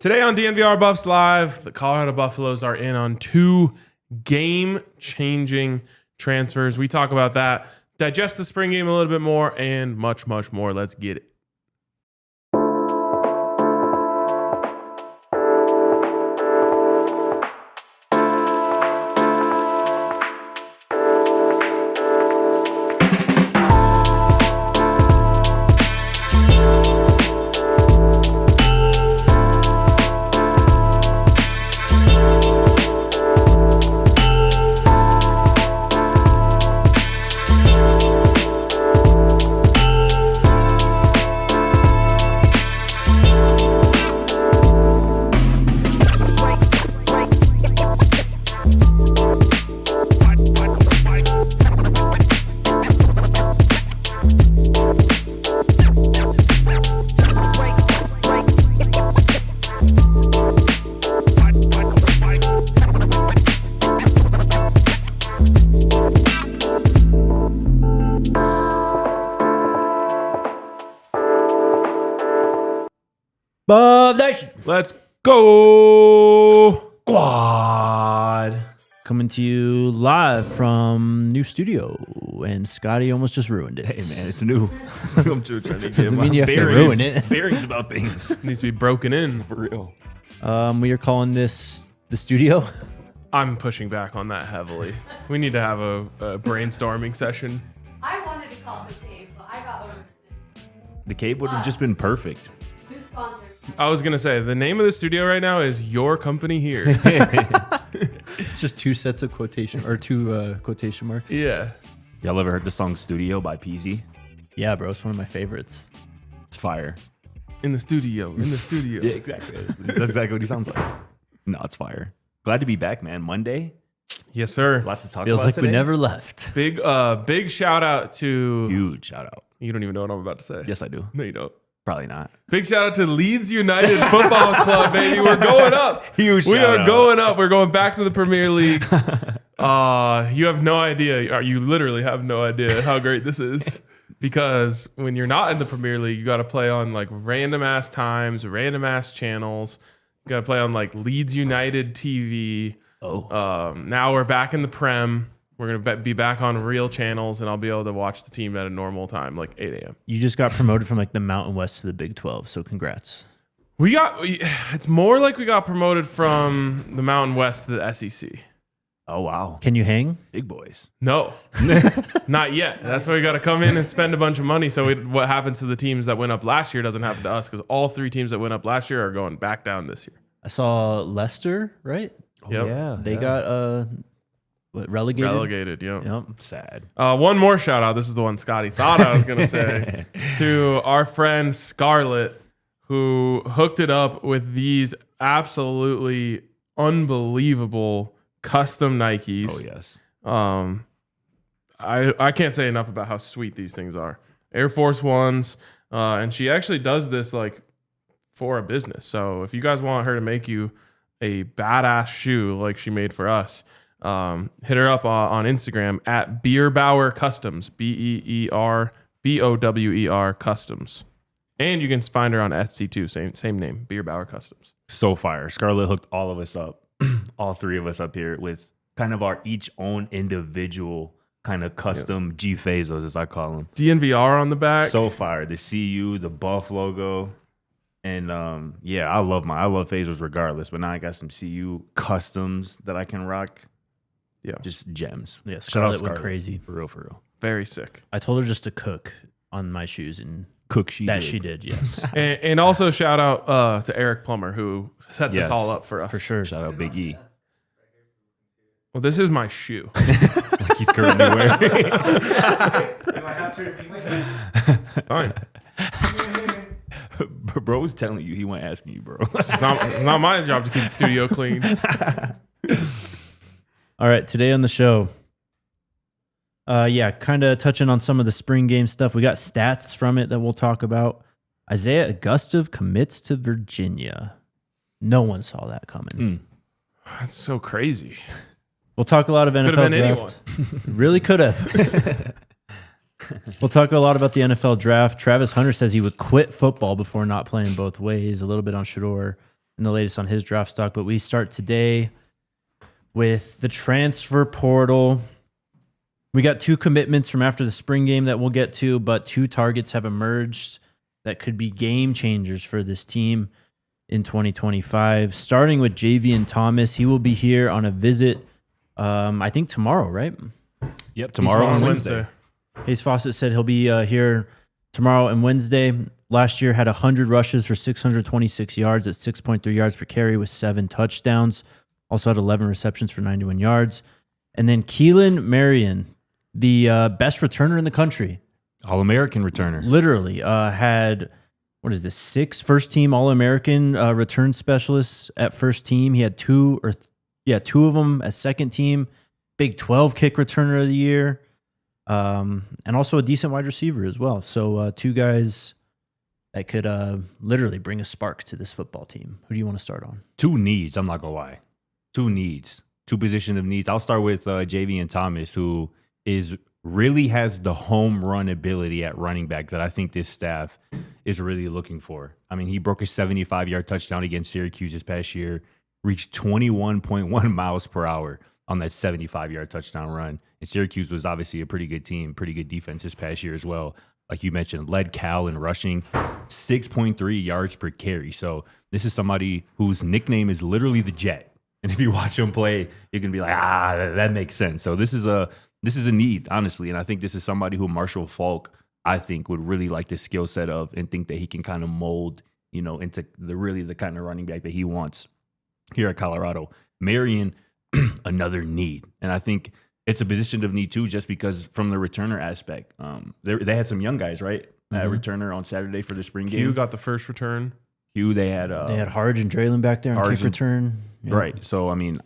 Today on DNVR Buffs Live, the Colorado Buffaloes are in on 2 game-changing transfers. We talk about that, digest the spring game a little bit more, and much, much more. Let's get it. Let's go. Squad. Coming to you live from new studio, and Scotty almost just ruined it. Hey man, it's new. I'm just trying to get Doesn't mean you have to ruin it. Bearings about things. It needs to be broken in. For real. We are calling this the studio. I'm pushing back on that heavily. We need to have a brainstorming session. I wanted to call it the cave, but I got over it. The cave would have just been perfect. New sponsor. I was going to say, the name of the studio right now is Your Company Here. It's just 2 sets of quotation or 2 quotation marks. Yeah. Y'all ever heard the song Studio by Peasy? Yeah, bro, it's one of my favorites. It's fire. In the studio. Yeah, exactly. That's exactly what he sounds like. No, it's fire. Glad to be back, man. Monday. Yes, sir. A lot to talk Feels about like today. we never left. Big shout out to... Huge shout out. You don't even know what I'm about to say. Yes, I do. No, you don't. Probably not. Big shout out to Leeds United Football Club, baby. We're going up. Huge We shout are out. going up. We're going back to the Premier League. You have no idea. You literally have no idea how great this is. Because when you're not in the Premier League, you got to play on like random ass times, random ass channels. You got to play on like Leeds United TV. Now we're back in the Prem. We're going to be back on real channels, and I'll be able to watch the team at a normal time, like 8 a.m. You just got promoted from like the Mountain West to the Big 12, so congrats. It's more like we got promoted from the Mountain West to the SEC. Oh, wow. Can you hang? Big boys. No, not yet. That's why we got to come in and spend a bunch of money. So what happens to the teams that went up last year doesn't happen to us, because all 3 teams that went up last year are going back down this year. I saw Leicester, right? Yep. Yeah. They got relegated. Relegated, yep. Sad. One more shout out. This is the one Scotty thought I was going to say. To our friend Scarlett, who hooked it up with these absolutely unbelievable custom Nikes. Oh, yes. I can't say enough about how sweet these things are. Air Force Ones. And she actually does this like for a business. So if you guys want her to make you a badass shoe like she made for us, hit her up on Instagram at Beerbauer Customs, BeerBower Customs. And you can find her on Etsy too, same name, Beerbauer Customs. So fire. Scarlett hooked all of us up, all 3 of us up here with kind of our each own individual kind of custom G Fazos, as I call them. DNVR on the back. So fire. The CU, the Buff logo. And I love Phasers regardless, but now I got some CU customs that I can rock. Yeah. Just gems. Yeah, Shout out Scarlett went Scarlett. crazy. For real. Very sick. I told her just to cook on my shoes, and She did, yes. And also shout out to Eric Plummer, who set this all up for us. For sure. Shout out Big E. Well, this is my shoe. Like he's currently wearing. Do I have to repeat myself? Fine. Bro's telling you, he went asking you, bro. It's not my job to keep the studio clean. All right, today on the show, kind of touching on some of the spring game stuff. We got stats from it that we'll talk about. Isiah Augustave commits to Virginia. No one saw that coming. That's so crazy. We'll talk a lot of Could have NFL been draft. Really could have. We'll talk a lot about the NFL draft. Travis Hunter says he would quit football before not playing both ways. A little bit on Shedeur. and the latest on his draft stock. But we start today with the transfer portal. We got 2 commitments from after the spring game that we'll get to, but 2 targets have emerged that could be game changers for this team in 2025. Starting with Jaivian Thomas, he will be here on a visit, I think tomorrow, right? Yep, tomorrow on on Wednesday. Hayes Fawcett said he'll be here tomorrow and Wednesday. Last year had 100 rushes for 626 yards at 6.3 yards per carry with 7 touchdowns. Also had 11 receptions for 91 yards. And then Keelan Marion, the best returner in the country. All-American returner. Literally had, 6 first-team All-American return specialists at first team. He had 2 of them as second team. Big 12 kick returner of the year. And also a decent wide receiver as well. So 2 guys that could literally bring a spark to this football team. Who do you want to start on? 2 needs, I'm not going to lie. 2 needs. 2 position of needs. I'll start with Jaivian Thomas, who really has the home run ability at running back that I think this staff is really looking for. I mean, he broke a 75-yard touchdown against Syracuse this past year, reached 21.1 miles per hour on that 75-yard touchdown run. And Syracuse was obviously a pretty good team, pretty good defense this past year as well. Like you mentioned, led Cal in rushing, 6.3 yards per carry. So this is somebody whose nickname is literally the Jet. And if you watch him play, you can be like, that makes sense. So this is a need, honestly. And I think this is somebody who Marshall Faulk, I think, would really like the skill set of and think that he can kind of mold, into the kind of running back that he wants here at Colorado. Marion, another need. And I think it's a position of need too, just because from the returner aspect. They had some young guys, right? Returner on Saturday for the spring game. Hugh got the first return. They had Harge and Draylen back there on kick return. Yeah. Right. So, I mean,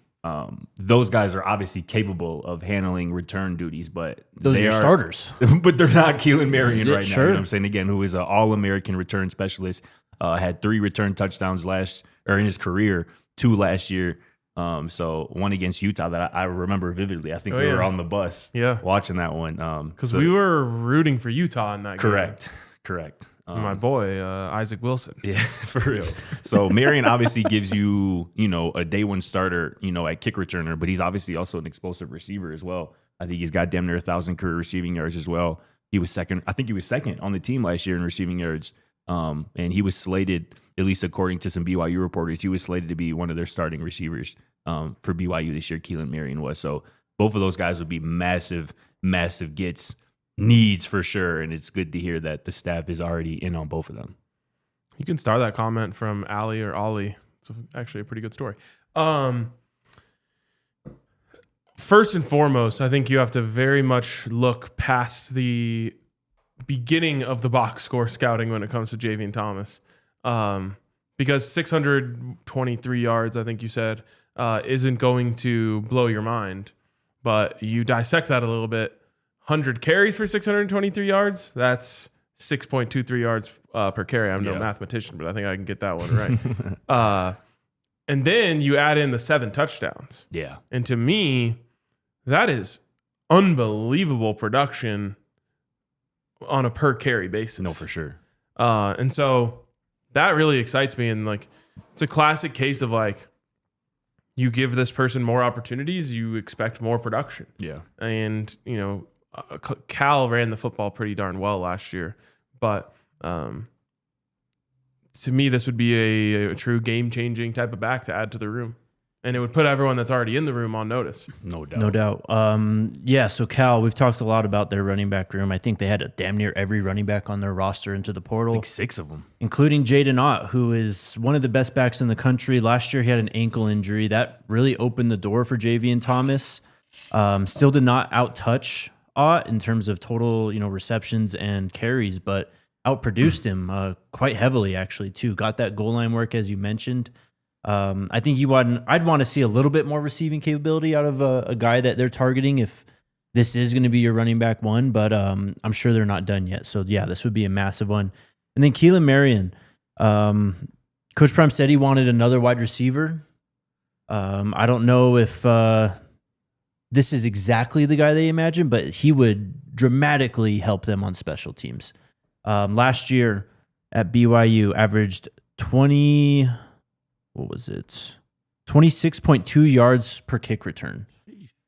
those guys are obviously capable of handling return duties, but those are starters. But they're not Keelan Marion right now. Sure. You know what I'm saying? Again, who is an All-American return specialist, had 3 return touchdowns in his career, 2 last year. So 1 against Utah that I remember vividly. I think we were on the bus watching that one. Because we were rooting for Utah in that game. Correct. My boy, Isaac Wilson. Yeah, for real. So Marion obviously gives you, a day 1 starter, at kick returner, but he's obviously also an explosive receiver as well. I think he's got damn near 1,000 career receiving yards as well. He was second on the team last year in receiving yards. And he was slated, at least according to some BYU reporters, he was slated to be one of their starting receivers for BYU this year. Keelan Marion was. So both of those guys would be massive, massive gets. Needs for sure, and it's good to hear that the staff is already in on both of them. You can start that comment from Ali or Ollie. It's actually a pretty good story. First and foremost, I think you have to very much look past the beginning of the box score scouting when it comes to Jaivian Thomas. Because 623 yards, I think you said, isn't going to blow your mind. But you dissect that a little bit. 100 carries for 623 yards, that's 6.23 yards per carry. I'm no mathematician, but I think I can get that one right. And then you add in the 7 touchdowns. Yeah. And to me, that is unbelievable production on a per carry basis. No, for sure. And so that really excites me. And it's a classic case of you give this person more opportunities, you expect more production. Yeah. And, Cal ran the football pretty darn well last year, but to me, this would be a true game-changing type of back to add to the room, and it would put everyone that's already in the room on notice. No doubt. So Cal, we've talked a lot about their running back room. I think they had damn near every running back on their roster into the portal. I think 6 of them. Including Jaden Ott, who is one of the best backs in the country. Last year, he had an ankle injury. That really opened the door for Jaivian Thomas. Still did not out-touch Ott in terms of total, receptions and carries, but outproduced him quite heavily, actually, too. Got that goal line work, as you mentioned. I think I'd want to see a little bit more receiving capability out of a guy that they're targeting if this is going to be your running back 1, but I'm sure they're not done yet. So, yeah, this would be a massive one. And then Keelan Marion. Coach Prime said he wanted another wide receiver. I don't know if this is exactly the guy they imagined, but he would dramatically help them on special teams. Last year at BYU, averaged 20 what was it? 26.2 yards per kick return.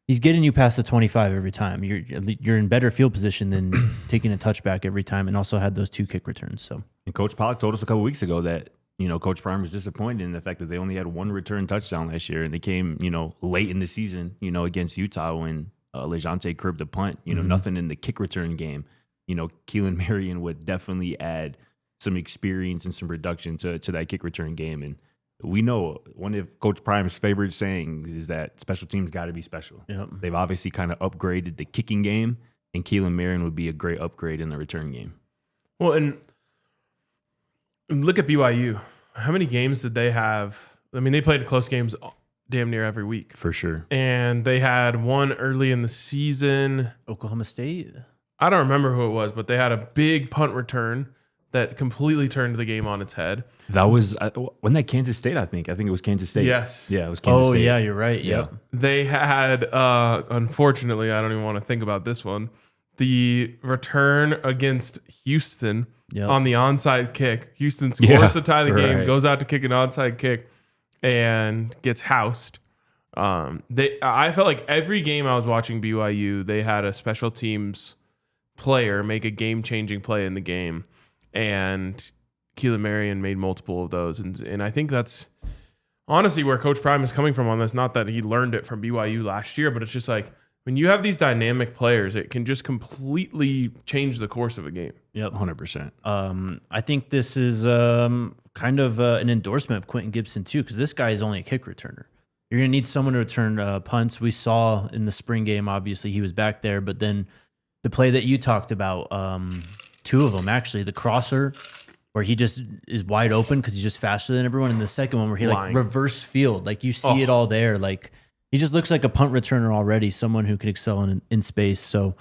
He's getting you past the 25 every time. You're in better field position than taking a touchback every time, and also had those 2 kick returns. So, and Coach Pollock told us a couple weeks ago that Coach Prime was disappointed in the fact that they only had 1 return touchdown last year, and they came late in the season against Utah when Lejante cribbed a punt. Nothing in the kick return game. Keelan Marion would definitely add some experience and some reduction to that kick return game. And we know one of Coach Prime's favorite sayings is that special teams got to be special. Yep. They've obviously kind of upgraded the kicking game, and Keelan Marion would be a great upgrade in the return game. Well, and look at BYU. How many games did they have? I mean, they played close games damn near every week. For sure. And they had one early in the season. Oklahoma State? I don't remember who it was, but they had a big punt return that completely turned the game on its head. That was, wasn't that Kansas State, I think? I think it was Kansas State. Yes. Yeah, it was Kansas State. Oh, yeah, you're right. Yeah. Yep. They had, unfortunately, I don't even want to think about this one, the return against Houston on the onside kick. Houston scores to tie the game, goes out to kick an onside kick, and gets housed. I felt like every game I was watching BYU, they had a special teams player make a game-changing play in the game. And Keelan Marion made multiple of those. And I think that's honestly where Coach Prime is coming from on this. Not that he learned it from BYU last year, but it's just like when you have these dynamic players, it can just completely change the course of a game. Yep. 100%. I think this is kind of an endorsement of Quentin Gibson, too, because this guy is only a kick returner. You're going to need someone to return punts. We saw in the spring game, obviously, he was back there. But then the play that you talked about, 2 of them, actually, the crosser where he just is wide open because he's just faster than everyone. And the second one where he like reverse field, like you see it all there. Like he just looks like a punt returner already, someone who could excel in space. So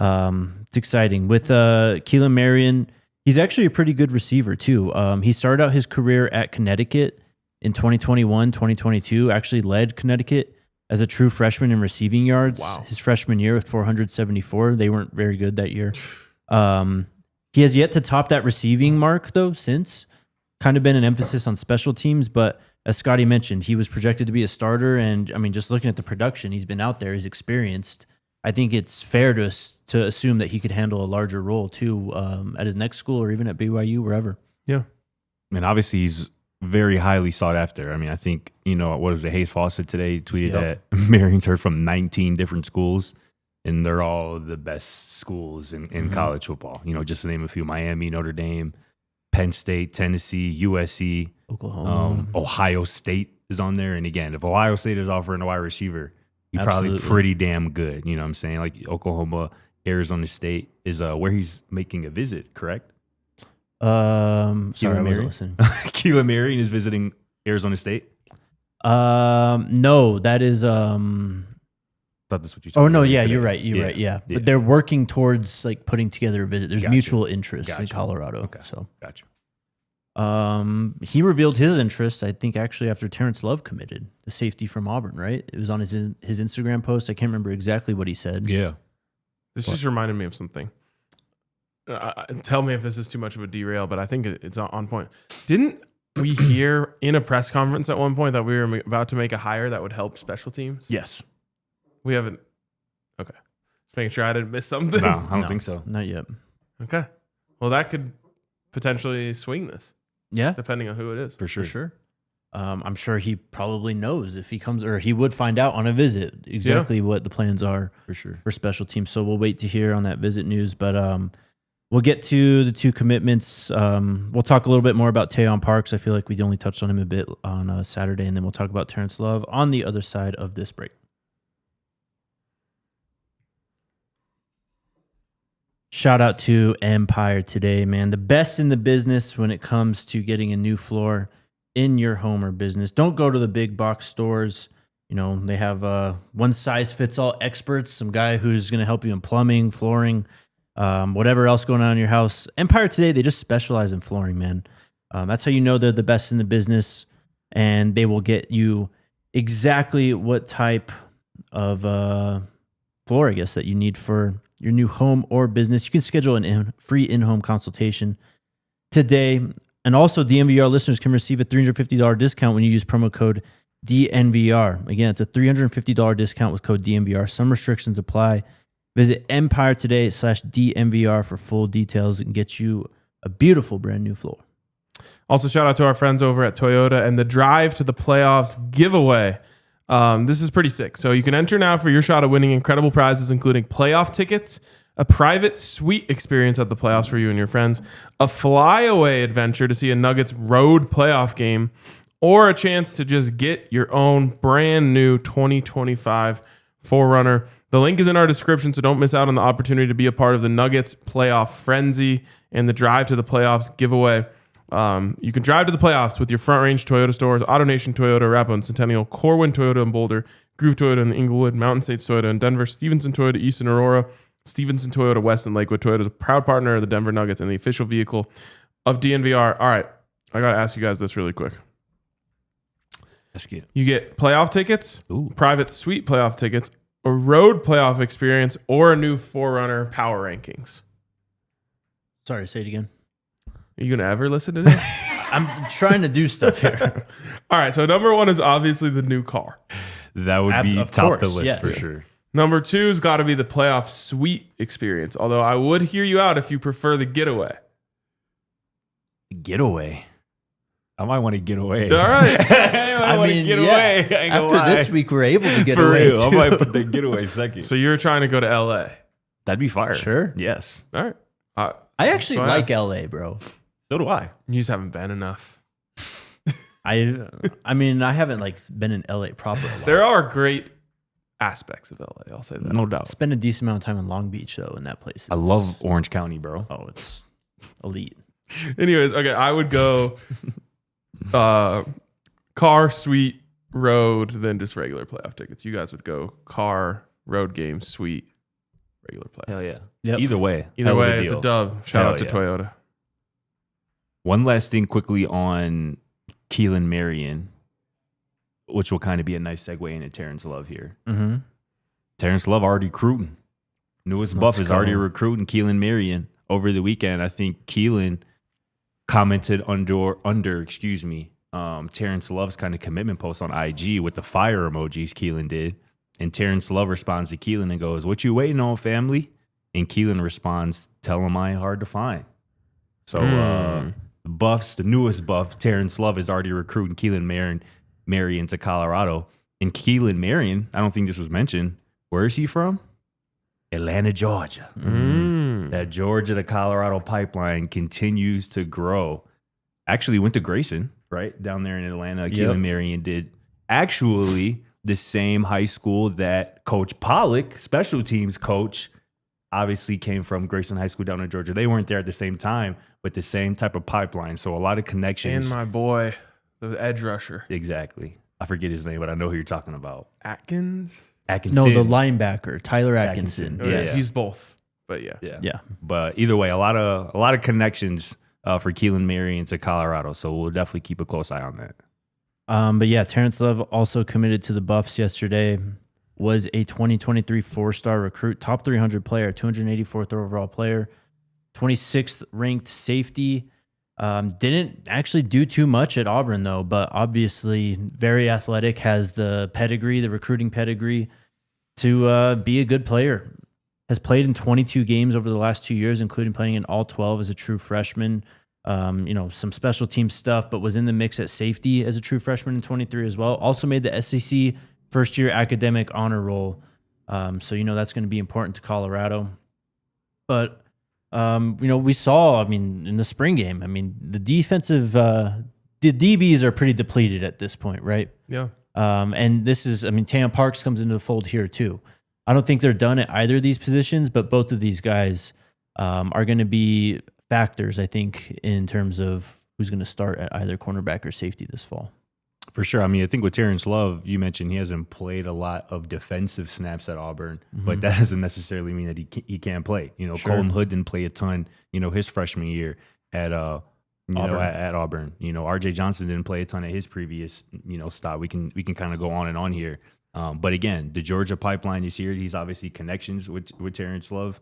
it's exciting. With Keelan Marion, he's actually a pretty good receiver too. He started out his career at Connecticut in 2021, 2022, actually led Connecticut as a true freshman in receiving yards. Wow. His freshman year with 474. They weren't very good that year. He has yet to top that receiving mark, though, since. Kind of been an emphasis on special teams, but as Scotty mentioned, he was projected to be a starter, and I mean, just looking at the production, he's been out there, he's experienced. I think it's fair to assume that he could handle a larger role, too, at his next school or even at BYU, wherever. Yeah. And obviously, he's very highly sought after. I mean, I think, what was it, Hayes Fawcett today tweeted that Marion's heard from 19 different schools, and they're all the best schools in college football. Just to name a few: Miami, Notre Dame, Penn State, Tennessee, USC, Oklahoma. Ohio State is on there. And again, if Ohio State is offering a wide receiver, you're probably pretty damn good. You know what I'm saying? Like Oklahoma, Arizona State is where he's making a visit, correct? Sorry, I wasn't listening. Keelan Marion is visiting Arizona State? No, that is... thought that's what you told me. Oh, no, yeah, today. you're right. You're right, yeah. But they're working towards like putting together a visit. There's mutual interest in Colorado. Okay. So. Gotcha. He revealed his interest, I think, actually after Terrence Love committed, the safety from Auburn, right? It was on his Instagram post. I can't remember exactly what he said. Yeah. This just reminded me of something. Tell me if this is too much of a derail, but I think it's on point. Didn't we hear in a press conference at one point that we were about to make a hire that would help special teams? Yes. We haven't. Okay. Just making sure I didn't miss something. No, I don't think so. Not yet. Okay. Well, that could potentially swing this. Yeah. Depending on who it is. For sure. For sure. I'm sure he probably knows if he comes, or he would find out on a visit exactly what the plans are For sure. for special teams. So we'll wait to hear on that visit news. But we'll get to the 2 commitments. We'll talk a little bit more about Tayon Parks. I feel like we only touched on him a bit on Saturday, and then we'll talk about Terrence Love on the other side of this break. Shout out to Empire today, man. The best in the business when it comes to getting a new floor in your home or business. Don't go to the big box stores. They have one size fits all experts, some guy who's going to help you in plumbing, flooring, whatever else going on in your house. Empire today, they just specialize in flooring, man. That's how you know they're the best in the business, and they will get you exactly what type of floor, I guess, that you need for your new home or business. You can schedule a free in-home consultation today. And also, DNVR listeners can receive a $350 discount when you use promo code DNVR. Again, it's a $350 discount with code DNVR. Some restrictions apply. Visit EmpireToday.com/DNVR for full details and get you a beautiful brand new floor. Also, shout out to our friends over at Toyota and the Drive to the Playoffs giveaway. This is pretty sick. So you can enter now for your shot at winning incredible prizes, including playoff tickets, a private suite experience at the playoffs for you and your friends, a flyaway adventure to see a Nuggets road playoff game, or a chance to just get your own brand new 2025 4Runner. The link is in our description, so don't miss out on the opportunity to be a part of the Nuggets playoff frenzy and the Drive to the Playoffs giveaway. You can drive to the playoffs with your Front Range Toyota stores, AutoNation Toyota, Arapahoe and Centennial, Corwin Toyota in Boulder, Groove Toyota in Inglewood, Mountain States Toyota in Denver, Stevenson Toyota East in Aurora, Stevenson Toyota West in Lakewood. Toyota is a proud partner of the Denver Nuggets and the official vehicle of DNVR. All right, I got to ask you guys this really quick. You get playoff tickets, private suite playoff tickets, a road playoff experience, or a new 4Runner power rankings. Sorry, say it again. Are you going to ever listen to this? I'm trying to do stuff here. All right, so number one is obviously the new car. That would be Of top the course, list yes. for sure. Number two's got to be the playoff suite experience, although I would hear you out if you prefer the getaway. Getaway. I might want to get away. All right. I mean, get away. I ain't gonna After lie. this week, we're able to get For away. real, I too. might put the getaway second. So you're trying to go to LA. That'd be fire. Sure. Yes. All right. I actually So like asked. LA, bro. So do I. You just haven't been enough. I mean, I haven't been in LA proper a lot. There are great aspects of LA. I'll say that. No doubt. Spent a decent amount of time in Long Beach though, in that place. I love Orange County, bro. Oh, it's elite. Anyways, okay, I would go car, suite, road, then just regular playoff tickets. You guys would go car, road game, suite, regular playoff. Hell yeah. Yep. Either way. Either hell of way, it's a deal. dub. Shout Hell out to yeah. Toyota. One last thing quickly on Keelan Marion, which will kind of be a nice segue into Terrence Love here. Mm-hmm. Terrence Love already recruiting. Newest Buff is already go. recruiting Keelan Marion over the weekend. I think Keelan commented under Terrence Love's kind of commitment post on IG with the fire emojis Keelan did. And Terrence Love responds to Keelan and goes, "What you waiting on, family?" And Keelan responds, "Tell him I ain't hard to find." So the Buffs, the newest Buff, Terrence Love is already recruiting Keelan Marion to Colorado. And Keelan Marion, I don't think this was mentioned. Where is he from? Atlanta, Georgia. That Georgia to Colorado pipeline continues to grow. Actually went to Grayson, right? Down there in Atlanta. Yep. Keelan Marion did. Actually, the same high school that Coach Pollock, special teams coach, obviously came from, Grayson High School down in Georgia. They weren't there at the same time, but the same type of pipeline. So a lot of connections. And my boy, the edge rusher. Exactly. I forget his name, but I know who you're talking about. Atkins? Atkinson. No, the linebacker, Tyler Atkinson. Oh, Yeah. He's both. But yeah. Yeah. But either way, a lot of connections for Keelan Marion to Colorado. So we'll definitely keep a close eye on that. But yeah, Terrence Love also committed to the Buffs yesterday. Was a 2023 four-star recruit, top 300 player, 284th overall player, 26th ranked safety. Didn't actually do too much at Auburn though, but obviously very athletic, has the pedigree, the recruiting pedigree to be a good player. Has played in 22 games over the last 2 years, including playing in all 12 as a true freshman. Some special team stuff, but was in the mix at safety as a true freshman in 23 as well. Also made the SEC first year academic honor roll. So that's going to be important to Colorado. But we saw, in the spring game, the defensive, the DBs are pretty depleted at this point, right? Yeah. And this is, Tam Parks comes into the fold here too. I don't think they're done at either of these positions, but both of these guys are going to be factors, I think, in terms of who's going to start at either cornerback or safety this fall. For sure. I think with Terrence Love, you mentioned he hasn't played a lot of defensive snaps at Auburn, but that doesn't necessarily mean that he can't play. Sure. Colton Hood didn't play a ton, his freshman year at Auburn. At Auburn. RJ Johnson didn't play a ton at his previous, stop. We can kind of go on and on here. But again, the Georgia pipeline is here. He's obviously connections with Terrence Love.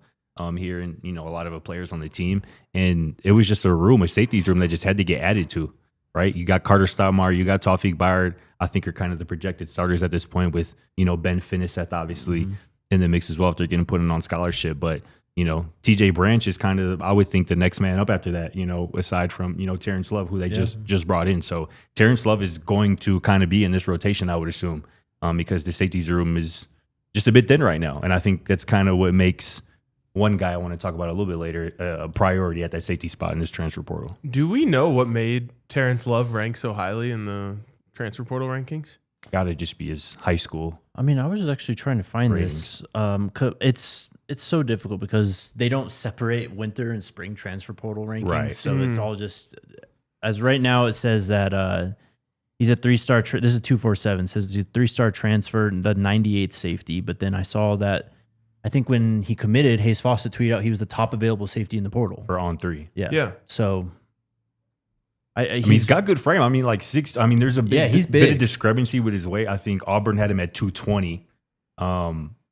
here, and a lot of the players on the team, and it was just a safeties room that just had to get added to. Right, you got Carter Stoudemire, you got Tawfiq Byard. I think are kind of the projected starters at this point, with Ben Finnisseth obviously in the mix as well if they're getting put in on scholarship. But TJ Branch is kind of, I would think, the next man up after that. Aside from Terrence Love, who they just brought in. So Terrence Love is going to kind of be in this rotation, I would assume, because the safeties room is just a bit thin right now, and I think that's kind of what makes one guy I want to talk about a little bit later a priority at that safety spot in this transfer portal. Do we know what made Terrence Love rank so highly in the transfer portal rankings? Got to just be his high school. I mean, I was actually trying to find this. 'Cause it's so difficult because they don't separate winter and spring transfer portal rankings. Right. So it's all just, as right now it says that he's a 3-star. This is 247. Says he's a 3-star transfer, the 98th safety. But then I saw that, I think when he committed, Hayes Fawcett tweeted out he was the top available safety in the portal. For on 3. Yeah. So he's got good frame. I mean, like 6. I mean, there's a bit of discrepancy with his weight. I think Auburn had him at 220.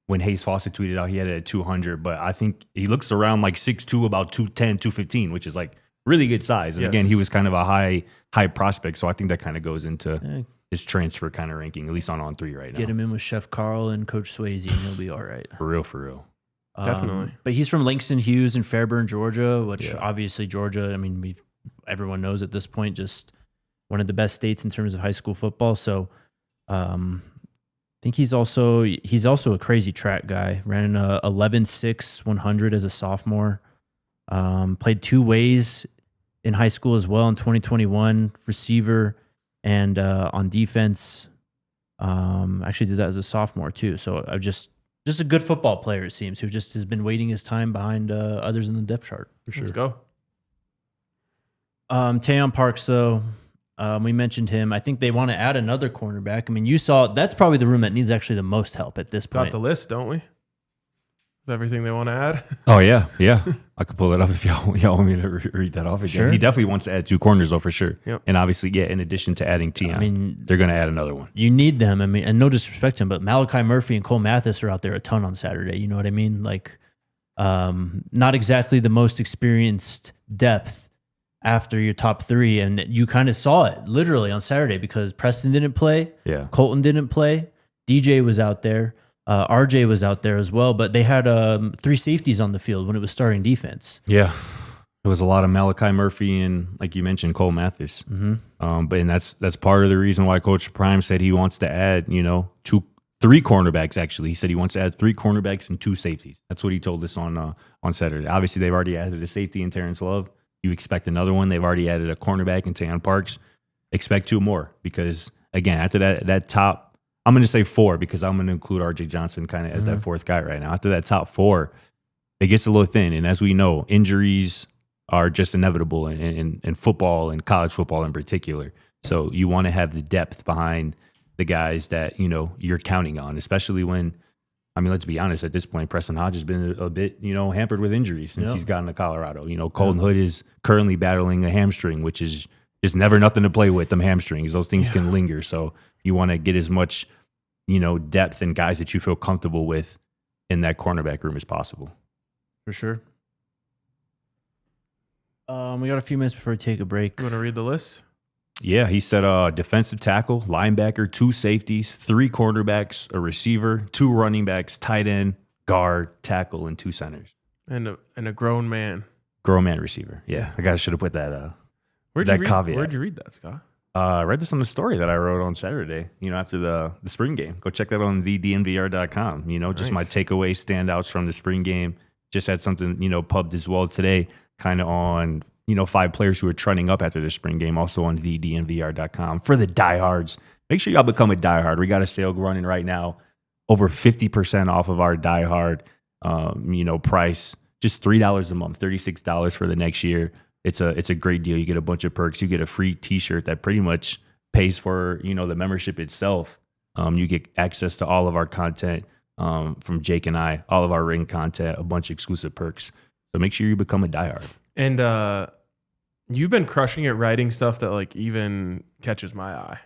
When Hayes Fawcett tweeted out, he had it at 200. But I think he looks around like 6'2", about 210, 215, which is like really good size. And again, he was kind of a high prospect. So I think that kind of goes into his transfer kind of ranking, at least on 3 right now. Get him in with Chef Carl and Coach Swayze, and he'll be all right. For real. Definitely. But he's from Langston Hughes in Fairburn, Georgia, which obviously Georgia, I mean, everyone knows at this point, just one of the best states in terms of high school football. So I think he's also a crazy track guy. Ran an 11.6 100 as a sophomore. Played 2 ways in high school as well in 2021, receiver and on defense. Actually did that as a sophomore too. So I just a good football player, it seems, who just has been waiting his time behind others in the depth chart. For sure. Let's go. Tayon Parks, though, we mentioned him. I think they want to add another cornerback. I mean, you saw that's probably the room that needs actually the most help at this point. Got the list, don't we? Of everything they want to add. Oh yeah. I could pull it up if y'all want me to read that off again. Sure. He definitely wants to add 2 corners though, for sure. Yep. And obviously, in addition to adding Tion, I mean, they're going to add another one. You need them. I mean, and no disrespect to him, but Malachi Murphy and Cole Mathis are out there a ton on Saturday. You know what I mean? Like, not exactly the most experienced depth after your top 3, and you kind of saw it literally on Saturday because Preston didn't play, Colton didn't play, DJ was out there, RJ was out there as well, but they had 3 safeties on the field when it was starting defense. Yeah, it was a lot of Malachi Murphy and, like you mentioned, Cole Mathis. But that's part of the reason why Coach Prime said he wants to add 3 cornerbacks. Actually, he said he wants to add 3 cornerbacks and 2 safeties. That's what he told us on Saturday. Obviously, they've already added a safety in Terrence Love. You expect another one. They've already added a cornerback in Tayon Parks. Expect 2 more because, again, after that top, I'm going to say 4 because I'm going to include RJ Johnson kind of as that 4th guy right now. After that top 4, it gets a little thin. And as we know, injuries are just inevitable in football and college football in particular. So you want to have the depth behind the guys that, you're counting on, especially when, I mean, let's be honest, at this point, Preston Hodge has been a bit, hampered with injuries since he's gotten to Colorado. Colton Hood is currently battling a hamstring, which is just never nothing to play with, them hamstrings. Those things can linger. So you want to get as much, depth and guys that you feel comfortable with in that cornerback room as possible. For sure. We got a few minutes before we take a break. You want to read the list? Yeah, he said defensive tackle, linebacker, 2 safeties, 3 cornerbacks, a receiver, 2 running backs, tight end, guard, tackle, and 2 centers. And a grown man. Grown man receiver. Yeah, I should have put that Where'd caveat. Where'd you read that, Scott? I read this on the story that I wrote on Saturday, after the spring game. Go check that on the DNVR.com. Just my takeaway standouts from the spring game. Just had something, pubbed as well today, kind of on, 5 players who are trending up after the spring game, also on the DNVR.com. For the diehards, make sure y'all become a diehard. We got a sale running right now, over 50% off of our diehard, price. Just $3 a month, $36 for the next year. It's a great deal. You get a bunch of perks. You get a free T-shirt that pretty much pays for the membership itself. You get access to all of our content from Jake and I, all of our ring content, a bunch of exclusive perks. So make sure you become a diehard. And you've been crushing it writing stuff that like even catches my eye.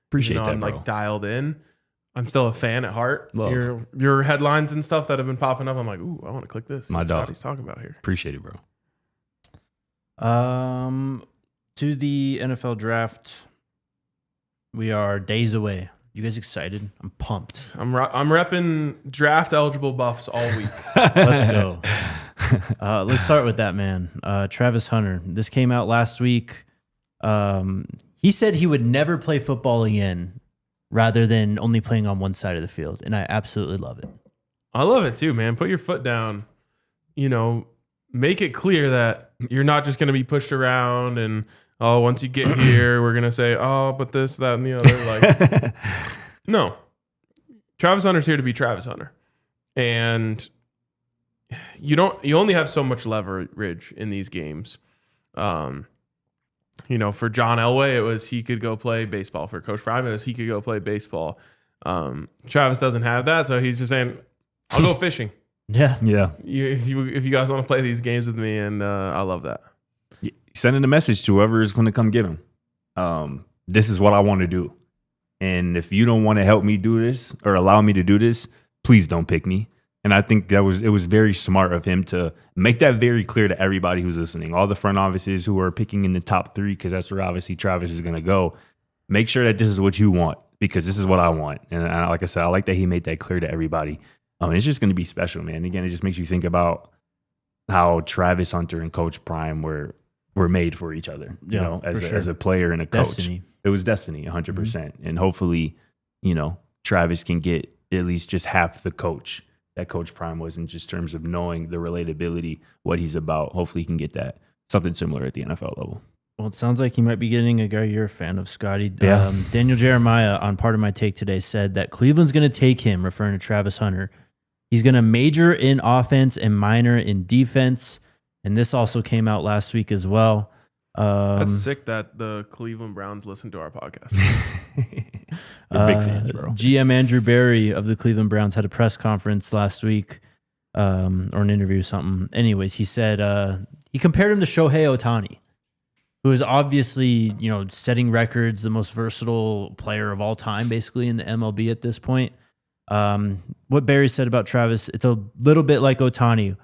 Appreciate Even though that, I'm bro. like dialed in. I'm still a fan at heart. Love. Your headlines and stuff that have been popping up, I'm like, ooh, I want to click this. My What's dog. what he's talking about here. Appreciate it, bro. To the NFL draft, we are days away. You guys excited? I'm pumped. I'm repping draft eligible Buffs all week. Let's go. Let's start with that, man. Travis Hunter. This came out last week. He said he would never play football again rather than only playing on one side of the field. And I absolutely love it. I love it too, man. Put your foot down. Make it clear that you're not just going to be pushed around and, oh, once you get here, we're going to say, oh, but this, that, and the other. Like, no. Travis Hunter's here to be Travis Hunter. And you only have so much leverage in these games. For John Elway, it was he could go play baseball. For Coach Prime, it was he could go play baseball. Travis doesn't have that, so he's just saying, I'll go fishing. Yeah. If you guys want to play these games with me, and I love that. Sending a message to whoever is going to come get him. This is what I want to do. And if you don't want to help me do this or allow me to do this, please don't pick me. And I think it was very smart of him to make that very clear to everybody who's listening. All the front offices who are picking in the top 3, because that's where obviously Travis is going to go. Make sure that this is what you want, because this is what I want. And like I said, I like that he made that clear to everybody. It's just going to be special, man. Again, it just makes you think about how Travis Hunter and Coach Prime were made for each other, as a player and a coach. Destiny. It was destiny, 100%. Mm-hmm. And hopefully, Travis can get at least just half the coach that Coach Prime was in just terms of knowing the relatability, what he's about. Hopefully he can get that. Something similar at the NFL level. Well, it sounds like he might be getting a guy you're a fan of, Scotty. Yeah. Daniel Jeremiah, on Part of My Take today, said that Cleveland's going to take him, referring to Travis Hunter. He's going to major in offense and minor in defense. And this also came out last week as well. That's sick that the Cleveland Browns listen to our podcast. We're big fans, bro. GM Andrew Berry of the Cleveland Browns had a press conference last week, or an interview or something. Anyways, he said he compared him to Shohei Ohtani, who is obviously, setting records, the most versatile player of all time, basically, in the MLB at this point. What Barry said about Travis, it's a little bit like Ohtani,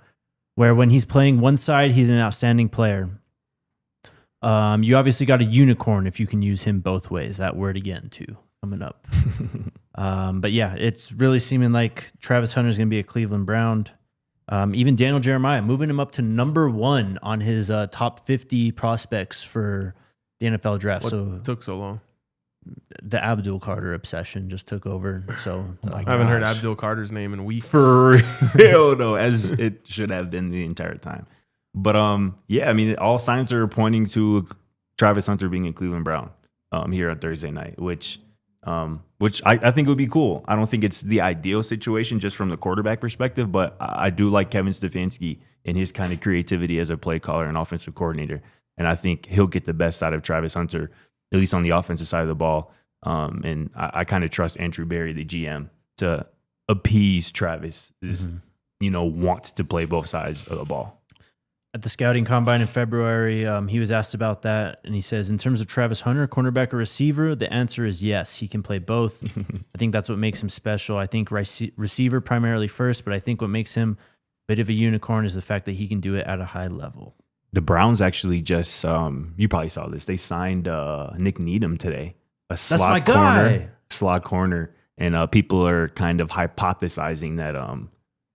where when he's playing one side, he's an outstanding player. You obviously got a unicorn if you can use him both ways. That word again, too, coming up. But yeah, it's really seeming like Travis Hunter is going to be a Cleveland Brown. Even Daniel Jeremiah moving him up to number 1 on his top 50 prospects for the NFL draft. What took so long? The Abdul Carter obsession just took over. So I haven't heard Abdul Carter's name in weeks. For real, though, as it should have been the entire time. But all signs are pointing to Travis Hunter being a Cleveland Brown here on Thursday night, which I think would be cool. I don't think it's the ideal situation just from the quarterback perspective, but I do like Kevin Stefanski and his kind of creativity as a play caller and offensive coordinator. And I think he'll get the best out of Travis Hunter, at least on the offensive side of the ball. And I kind of trust Andrew Berry, the GM, to appease Travis, wants to play both sides of the ball. At the scouting combine in February, he was asked about that, and he says, in terms of Travis Hunter, cornerback or receiver, the answer is yes. He can play both. I think that's what makes him special. I think receiver primarily first, but I think what makes him a bit of a unicorn is the fact that he can do it at a high level. The Browns actually just, you probably saw this, they signed Nick Needham today. That's my guy. Slot corner. And people are kind of hypothesizing that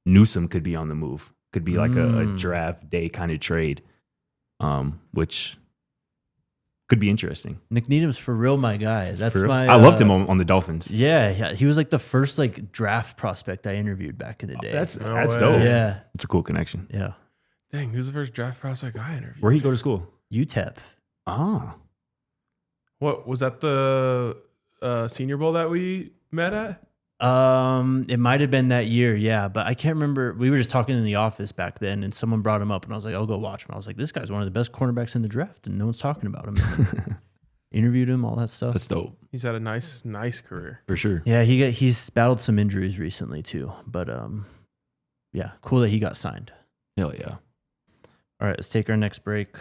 Newsome could be on the move. Could be like a draft day kind of trade, which could be interesting. Nick Needham's for real my guy. I loved him on the Dolphins. Yeah, he was like the first draft prospect I interviewed back in the day. That's way. dope. Yeah. It's a cool connection. Yeah. Dang, who's the first draft prospect I interviewed? Where'd he go to school? UTEP. Ah. What was that, the Senior Bowl that we met at? It might have been that year, yeah, but I can't remember. We were just talking in the office back then, and someone brought him up, and I was like, I'll go watch him. I was like, this guy's one of the best cornerbacks in the draft, and no one's talking about him. Interviewed him, all that stuff. That's dope. He's had a nice career. For sure. Yeah, he's battled some injuries recently too, but yeah, cool that he got signed. Hell yeah. All right, let's take our next break.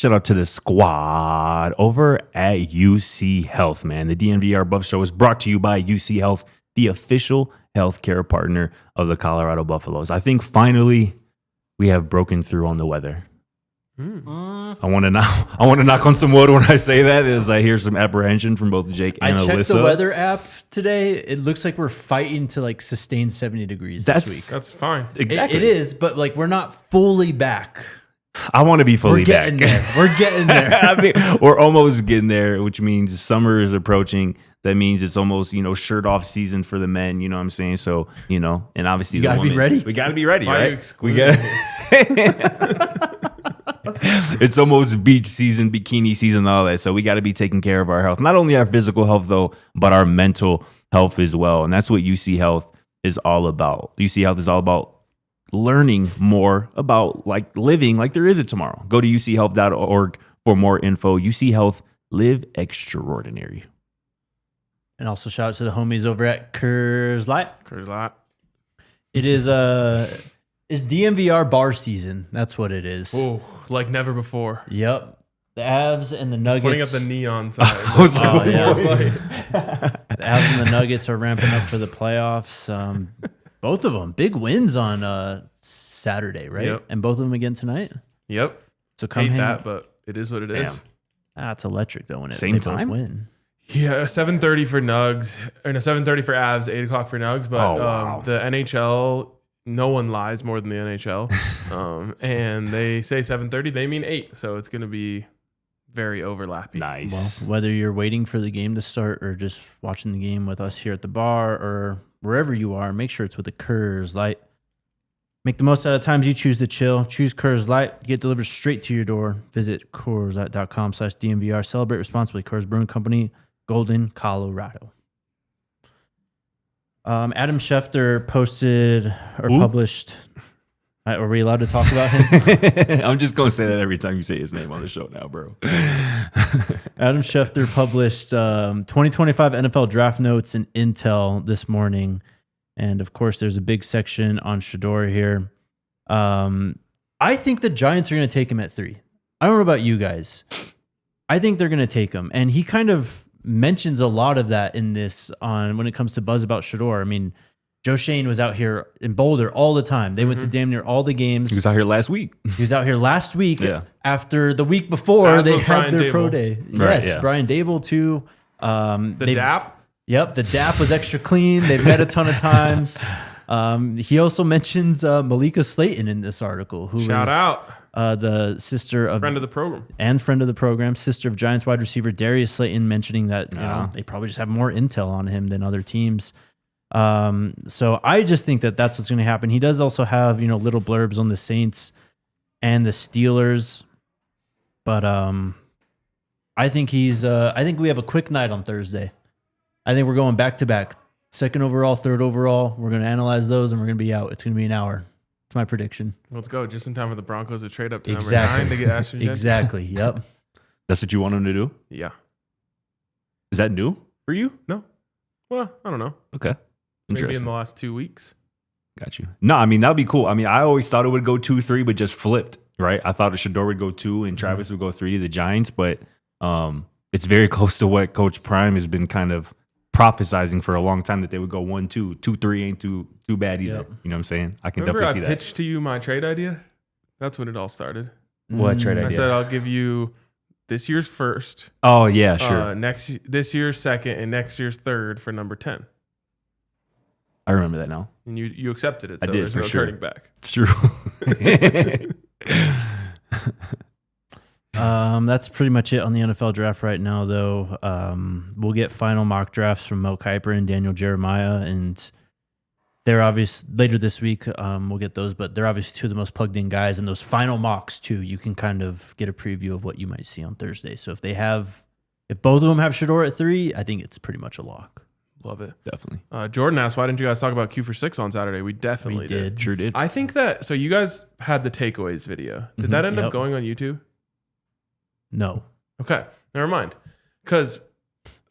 Shout out to the squad over at UC Health, man. The DNVR Buffs Show is brought to you by UC Health, the official healthcare partner of the Colorado Buffaloes. I think finally we have broken through on the weather. I want to knock on some wood when I say that, as I hear some apprehension from both Jake and Alyssa. I checked the weather app today. It looks like we're fighting to like sustain 70 degrees this week. That's fine. Exactly. It is, but like we're not fully back. I want to be fully We're getting back. there. We're getting there. I mean, we're almost getting there, which means summer is approaching. That means it's almost, shirt off season for the men. You know what I'm saying? So, and obviously You gotta be ready. We got to be ready, Why are you right? excluding We got. It's almost beach season, bikini season, all that. So we got to be taking care of our health. Not only our physical health, though, but our mental health as well. And that's what UC Health is all about. UC Health is all about learning more about like living like there is a tomorrow. Go to uchealth.org for more info. UC Health, live extraordinary. And also shout out to the homies over at Coors Light. There's a lot. It is it's DNVR bar season. That's what it is. Oh, like never before. Yep. The Avs and the Nuggets. Putting up the neon sign. I was like, Oh, yeah. Light. The Avs and the Nuggets are ramping up for the playoffs. Both of them big wins on Saturday, right? Yep. And both of them again tonight. Yep. So come Hate hang. that, but it is what it is. It's electric though when Same they time? both win. Yeah, 7:30 for Nugs, or no, 7:30 for Avs, 8 o'clock for Nugs. But wow. the NHL, no one lies more than the NHL, and they say 7:30, they mean 8, so it's going to be very overlappy. Nice. Well, whether you're waiting for the game to start or just watching the game with us here at the bar or wherever you are, make sure it's with the Coors Light. Make the most out of times you choose to chill. Choose Coors Light. Get delivered straight to your door. Visit CoorsLight.com/DNVR. Celebrate responsibly. Coors Brewing Company, Golden, Colorado. Adam Schefter posted or published. Are we allowed to talk about him? I'm just going to say that every time you say his name on the show now, bro. Adam Schefter published 2025 NFL draft notes and intel this morning. And of course, there's a big section on Shedeur here. I think the Giants are going to take him at 3. I don't know about you guys. I think they're going to take him. And he kind of mentions a lot of that in this when it comes to buzz about Shedeur. I mean, Joe Shane was out here in Boulder all the time. They went to damn near all the games. He was out here last week. He was out here last week Yeah. after the week before As they was had Brian their pro Dable. day. Right, Yes, yeah. Brian Dable too. The DAP? Yep, the DAP was extra clean. They've met a ton of times. He also mentions Malika Slayton in this article, who Shout is out. the sister of Friend of the program. and friend of the program, sister of Giants wide receiver Darius Slayton, mentioning that they probably just have more intel on him than other teams. So I just think that that's what's going to happen. He does also have little blurbs on the Saints and the Steelers, but I think I think we have a quick night on Thursday. I think we're going back to back, 2nd overall, 3rd overall. We're going to analyze those and we're going to be out. It's going to be an hour. It's my prediction. Let's go. Just in time for the Broncos to trade up to Exactly. number 9 to get Ashton Jensen. Exactly. Yep. That's what you want him to do? Yeah. Is that new for you? No. Well, I don't know. Okay. Maybe Interesting. in the last 2 weeks. Got you. No, I mean, that'd be cool. I mean, I always thought it would go 2-3, but just flipped, right? I thought Shedeur would go 2 and Travis would go 3 to the Giants, but it's very close to what Coach Prime has been kind of prophesizing for a long time, that they would go 1-2. 2-3 ain't too bad either. Yep. You know what I'm saying? I can Remember definitely see I pitched to you my trade idea? That's when it all started. that. What trade I idea? said I'll give you this year's first, Oh, yeah, sure. this year's second, and next year's third for number 10. I remember that now. And you accepted it, I so did, there's for no sure. turning back. It's true. That's pretty much it on the NFL draft right now, though. We'll get final mock drafts from Mel Kiper and Daniel Jeremiah, and they're obvious later this week. We'll get those, but they're obviously 2 of the most plugged in guys. And those final mocks too, you can kind of get a preview of what you might see on Thursday. So if both of them have Shedeur at 3, I think it's pretty much a lock. Love it. Definitely. Jordan asked, why didn't you guys talk about Q for 6 on Saturday? We definitely We did. Sure did. I think that, so you guys had the takeaways video. Did that end Yep. up going on YouTube? No. Okay, never mind. Because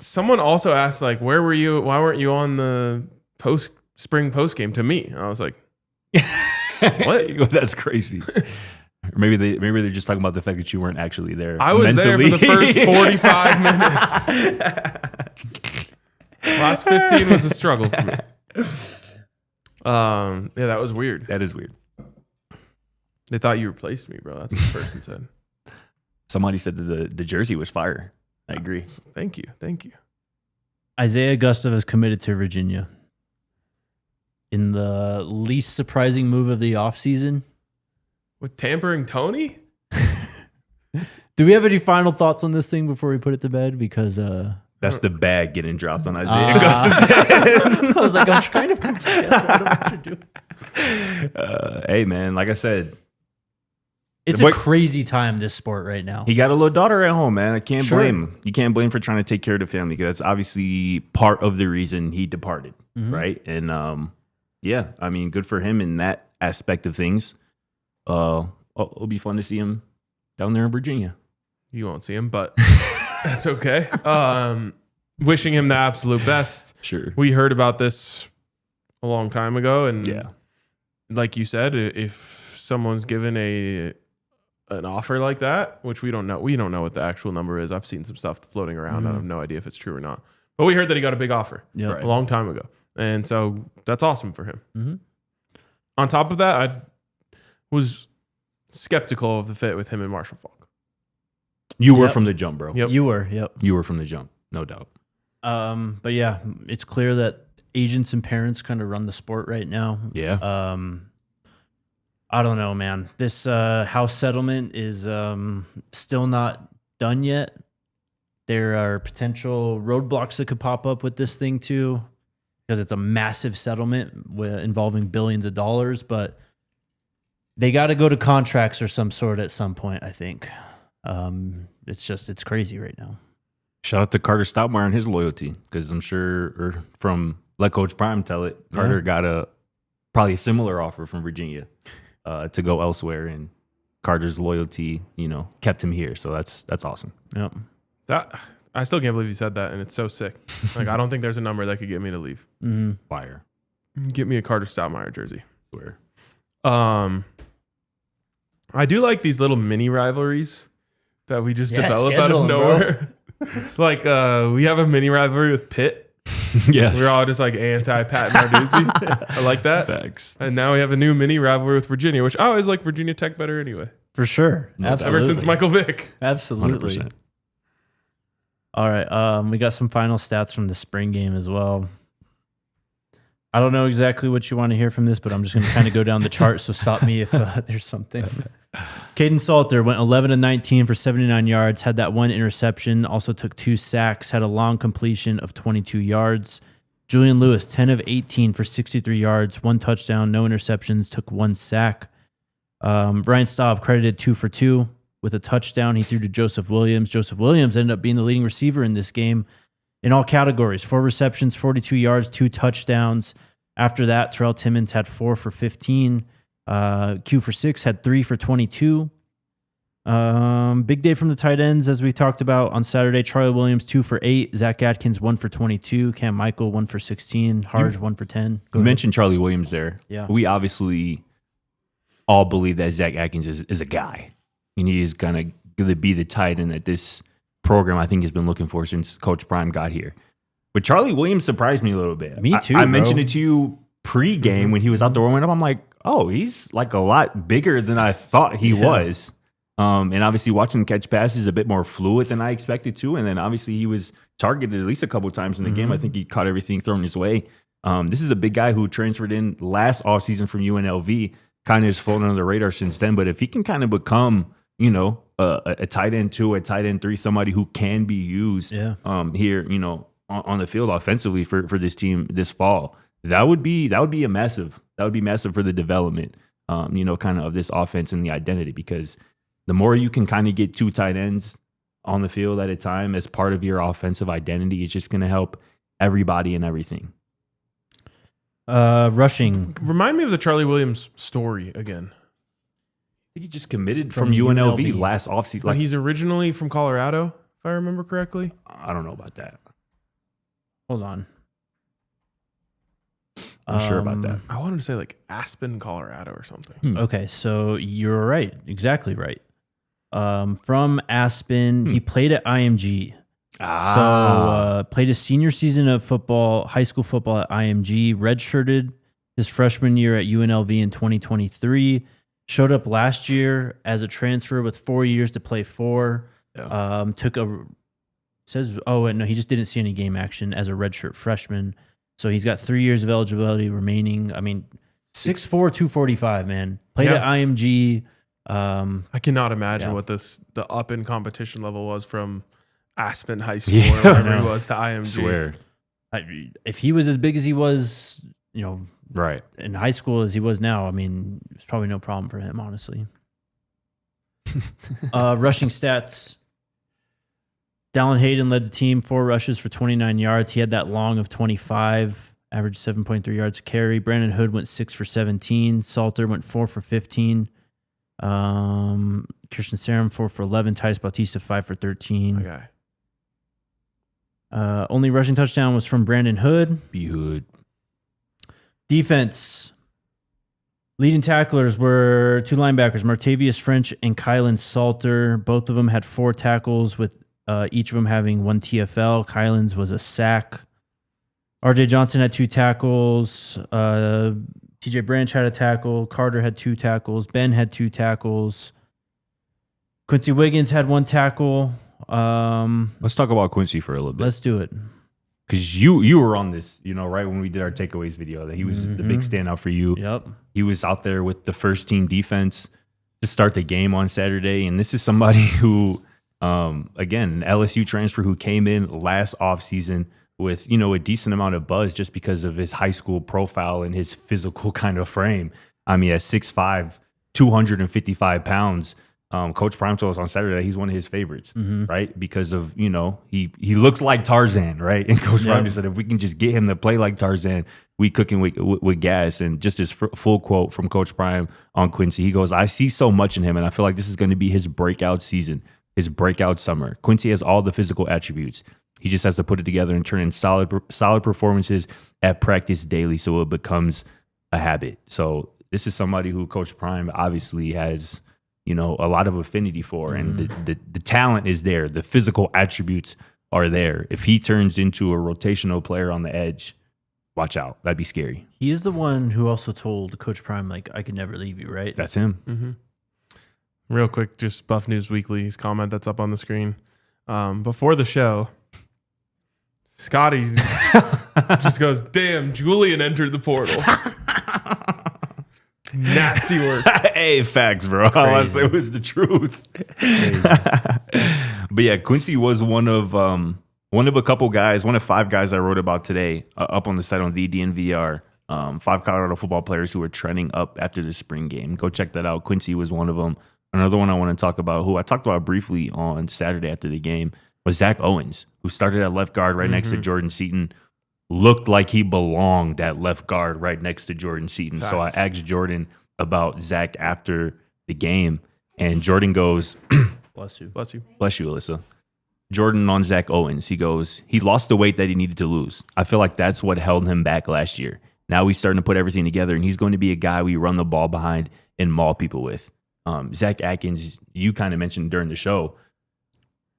someone also asked, like, where were you? Why weren't you on the spring post game to me? And I was like, What? That's crazy. Or maybe they're just talking about the fact that you weren't actually there. I was mentally. there for the first 45 minutes. Last 15 was a struggle for me. Yeah, that was weird. That is weird. They thought you replaced me, bro. That's what the person said. Somebody said that the jersey was fire. I agree. Thank you. Isiah Augustave is committed to Virginia. In the least surprising move of the offseason. With tampering Tony? Do we have any final thoughts on this thing before we put it to bed? Because That's the bag getting dropped on Isiah Augustave's head. I was like, I'm trying to put together what you're doing. Hey, man, like I said, It's a crazy time, this sport right now. he got a little daughter at home, man. I can't Sure. blame him. You can't blame him for trying to take care of the family because that's obviously part of the reason he departed, right? And yeah, I mean, good for him in that aspect of things. It'll be fun to see him down there in Virginia. You won't see him, but that's okay. Wishing him the absolute best. Sure. We heard about this a long time ago, and Yeah. like you said, if someone's given an offer like that, which we don't know what the actual number is. I've seen some stuff floating around. I have no idea if it's true or not. But we heard that he got a big offer Yep. a long time ago, and so that's awesome for him. On top of that, I was skeptical of the fit with him and Marshall Faulk. You were Yep. from the jump, bro. Yep. You were, yep. You were from the jump, no doubt. But yeah, it's clear that agents and parents kind of run the sport right now. Yeah. I don't know, man. This house settlement is still not done yet. There are potential roadblocks that could pop up with this thing too, because it's a massive settlement involving billions of dollars. But they got to go to contracts or some sort at some point, I think. It's crazy right now. Shout out to Carter Stoutmeyer and his loyalty, because I'm sure, from Let Coach Prime tell it, Carter got probably a similar offer from Virginia to go elsewhere, and Carter's loyalty, kept him here. So that's awesome. Yep. That I still can't believe you said that, and it's so sick. Like, I don't think there's a number that could get me to leave. Fire. Get me a Carter Stoutmeyer jersey. Swear. I do like these little mini rivalries that we just develop out schedule of 'em, nowhere. Like, we have a mini rivalry with Pitt. Yes. We're all just like anti-Pat Narduzzi. I like that. Facts. And now we have a new mini rivalry with Virginia, which I always like Virginia Tech better anyway. For sure. No doubt. Absolutely. Ever since Michael Vick. Absolutely. 100%. All right. We got some final stats from the spring game as well. I don't know exactly what you want to hear from this, but I'm just going to kind of go down the chart. So stop me if there's something. Caden Salter went 11-19 for 79 yards, had that one interception, also took 2 sacks, had a long completion of 22 yards. Julian Lewis, 10 of 18 for 63 yards, 1 touchdown, no interceptions, took 1 sack. Brian Staub credited 2 for 2 with a touchdown. He threw to Joseph Williams. Joseph Williams ended up being the leading receiver in this game in all categories. 4 receptions, 42 yards, 2 touchdowns. After that, Terrell Timmons had 4 for 15. Q for 6 had 3 for 22. Big day from the tight ends, as we talked about on Saturday. Charlie Williams 2 for 8. Zach Atkins 1 for 22. Cam Michael 1 for 16. Harge 1 for 10. You mentioned Charlie Williams there. Yeah. We obviously all believe that Zach Atkins is a guy. And he is going to be the tight end that this program, I think, has been looking for since Coach Prime got here. But Charlie Williams surprised me a little bit. Me too, I bro. mentioned it to you pre-game when he was out there warming up. I'm like, oh, he's like a lot bigger than I thought he was. And obviously watching him catch passes a bit more fluid than I expected to. And then obviously he was targeted at least a couple of times in the game. I think he caught everything thrown his way. This is a big guy who transferred in last offseason from UNLV, kind of has flown under the radar since then. But if he can kind of become, a tight end 2, a tight end 3, somebody who can be used here, on the field offensively for this team this fall, that would be massive for the development, kind of this offense and the identity, because the more you can kind of get 2 tight ends on the field at a time as part of your offensive identity, it's just going to help everybody and everything. Rushing. Remind me of the Charlie Williams story again. I think he just committed from UNLV last offseason. Like, he's originally from Colorado, if I remember correctly. I don't know about that. Hold on. I'm sure about that. I wanted to say like Aspen, Colorado or something. Okay, so you're right. Exactly right. From Aspen, he played at IMG. So played his senior season of football, high school football at IMG, redshirted his freshman year at UNLV in 2023, showed up last year as a transfer with 4 years to play for. Yeah. He just didn't see any game action as a redshirt freshman. So he's got 3 years of eligibility remaining. I mean, 6'4", 245, man. Played at IMG. I cannot imagine what the up in competition level was from Aspen High School or Yeah. wherever he was to IMG. Swear. If he was as big as he was, Right. in high school as he was now, I mean, it's probably no problem for him, honestly. Rushing stats. Dallin Hayden led the team, 4 rushes for 29 yards. He had that long of 25, averaged 7.3 yards a carry. Brandon Hood went 6 for 17. Salter went 4 for 15. Christian Sarum 4 for 11. Titus Bautista 5 for 13. Okay. Only rushing touchdown was from Brandon Hood. B-Hood. Defense. Leading tacklers were 2 linebackers, Martavius French and Keelan Salter. Both of them had 4 tackles, with each of them having 1 TFL. Kylan's was a sack. RJ Johnson had 2 tackles. TJ Branch had a tackle. Carter had 2 tackles. Ben had 2 tackles. Quincy Wiggins had 1 tackle. Let's talk about Quincy for a little bit. Let's do it. Because you were on this, right when we did our takeaways video, that he was the big standout for you. Yep. He was out there with the first team defense to start the game on Saturday. And this is somebody who, again, an LSU transfer who came in last offseason with, a decent amount of buzz just because of his high school profile and his physical kind of frame. I mean, at 6'5", 255 pounds, Coach Prime told us on Saturday that he's one of his favorites, right? Because of, he looks like Tarzan, right? And Coach Prime just said, if we can just get him to play like Tarzan, we cooking with gas. And just his full quote from Coach Prime on Quincy, he goes, I see so much in him, and I feel like this is going to be his breakout season, his breakout summer. Quincy has all the physical attributes. He just has to put it together and turn in solid performances at practice daily so it becomes a habit. So this is somebody who Coach Prime obviously has, a lot of affinity for, and the talent is there. The physical attributes are there. If he turns into a rotational player on the edge, watch out. That'd be scary. He is the one who also told Coach Prime, like, I could never leave you, right? That's him. Mm-hmm. Real quick, just Buff News Weekly's comment that's up on the screen. Before the show, Scotty just goes, damn, Julian entered the portal. Nasty work. Hey, facts, bro. All I said was the truth. But yeah, Quincy was one of a couple guys, one of 5 guys I wrote about today up on the site on the DNVR. 5 Colorado football players who were trending up after the spring game. Go check that out. Quincy was one of them. Another one I want to talk about, who I talked about briefly on Saturday after the game, was Zach Owens, who started at left guard right next to Jordan Seaton. Looked like he belonged at left guard right next to Jordan Seaton. Facts. So I asked Jordan about Zach after the game, and Jordan goes, Bless you. Bless you. bless you, Alyssa. Jordan on Zach Owens, he goes, he lost the weight that he needed to lose. I feel like that's what held him back last year. Now he's starting to put everything together, and he's going to be a guy we run the ball behind and maul people with. Zach Atkins, you kind of mentioned during the show,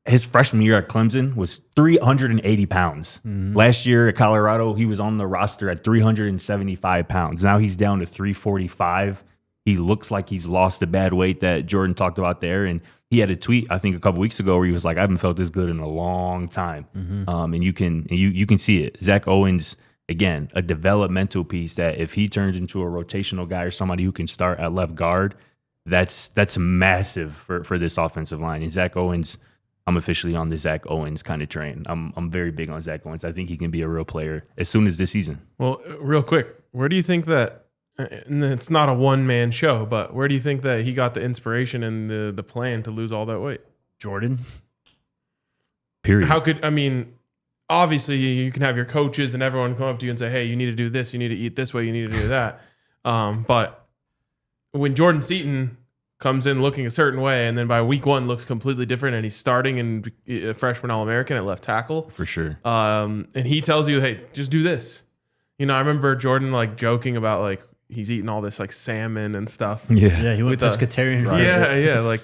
his freshman year at Clemson was 380 pounds. Last year at Colorado, he was on the roster at 375 pounds. Now he's down to 345. He looks like he's lost the bad weight that Jordan talked about there. And he had a tweet, I think, a couple weeks ago where he was like, I haven't felt this good in a long time. And you can see it. Zach Owens, again, a developmental piece that if he turns into a rotational guy or somebody who can start at left guard, that's massive for this offensive line. And Zach Owens, I'm officially on the Zach Owens kind of train. I'm very big on Zach Owens. I think he can be a real player as soon as this season. Well, real quick, where do you think that, and it's not a one-man show, but where do you think that he got the inspiration and the plan to lose all that weight? Jordan. Period. Obviously you can have your coaches and everyone come up to you and say, hey, you need to do this, you need to eat this way, you need to do that. But when Jordan Seaton comes in looking a certain way, and then by week 1 looks completely different, and he's starting in a freshman All-American at left tackle. For sure. And he tells you, hey, just do this. I remember Jordan like joking about like he's eating all this like salmon and stuff. Yeah, he went With us. pescatarian. Yeah, like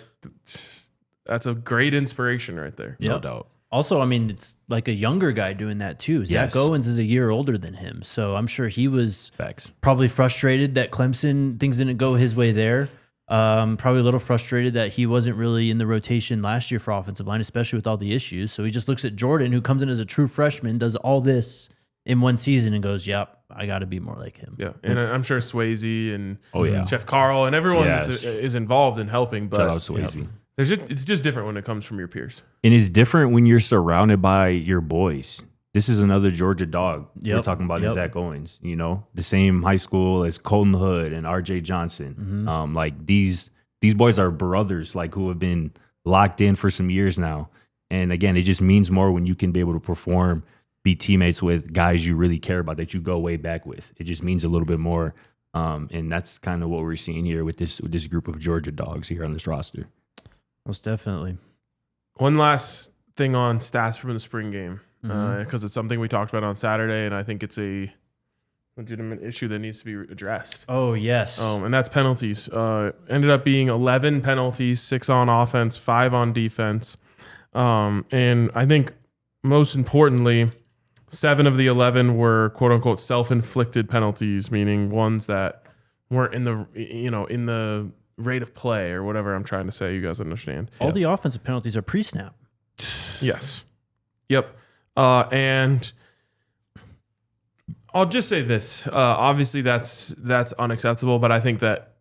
that's a great inspiration right there. No Yep. doubt. Also, I mean, it's like a younger guy doing that too. Yes. Zach Owens is a year older than him, so I'm sure he was Facts. probably frustrated that Clemson things didn't go his way there. Probably a little frustrated that he wasn't really in the rotation last year for offensive line, especially with all the issues. So he just looks at Jordan, who comes in as a true freshman, does all this in one season, and goes, "Yep, I got to be more like him." Yeah, and I'm sure Swayze and yeah. Chef Carl and everyone Yes. is involved in helping. But Shout out Swayze. it's just different when it comes from your peers. And it's different when you're surrounded by your boys. This is another Georgia dog. We're Yep. talking about Yep. Zach Owens, the same high school as Colton Hood and RJ Johnson. Like these boys are brothers, like who have been locked in for some years now. And again, it just means more when you can be able to perform, be teammates with guys you really care about that you go way back with. It just means a little bit more. And that's kind of what we're seeing here with this group of Georgia dogs here on this roster. Most definitely. One last thing on stats from the spring game, because it's something we talked about on Saturday, and I think it's a legitimate issue that needs to be addressed. Oh yes. And that's penalties. Ended up being 11 penalties, 6 on offense, 5 on defense. And I think most importantly, 7 of the 11 were quote unquote self-inflicted penalties, meaning ones that weren't in the rate of play or whatever I'm trying to say. You guys understand? All the offensive penalties are pre-snap. Yes. Yep. And I'll just say this. Obviously, that's unacceptable, but I think that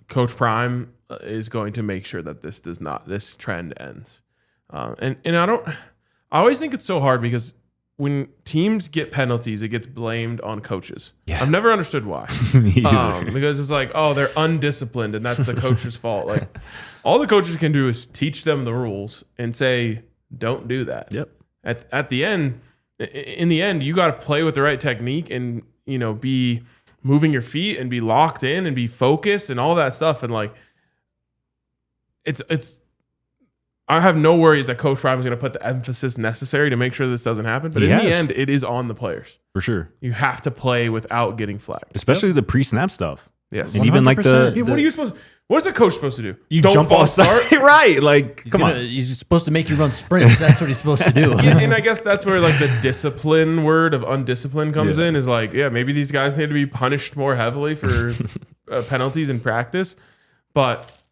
Coach Prime is going to make sure that this trend ends. And I always think it's so hard because when teams get penalties, it gets blamed on coaches. Yeah. I've never understood why. Me either. Because it's like, oh, they're undisciplined and that's the coach's fault. Like, all the coaches can do is teach them the rules and say, don't do that. Yep. At the end, in the end, you got to play with the right technique and, be moving your feet and be locked in and be focused and all that stuff. And like, I have no worries that Coach Prime is going to put the emphasis necessary to make sure this doesn't happen. But in the end, it is on the players. For sure. You have to play without getting flagged. Especially the pre-snap stuff. Yes. And even like 100%. What is a coach supposed to do? you Don't jump false off start? start. Right. Like, come on. He's supposed to make you run sprints. That's what he's supposed to do. Yeah, and I guess that's where like the discipline word of undisciplined comes Yeah. in. Is like, yeah, maybe these guys need to be punished more heavily for penalties in practice, but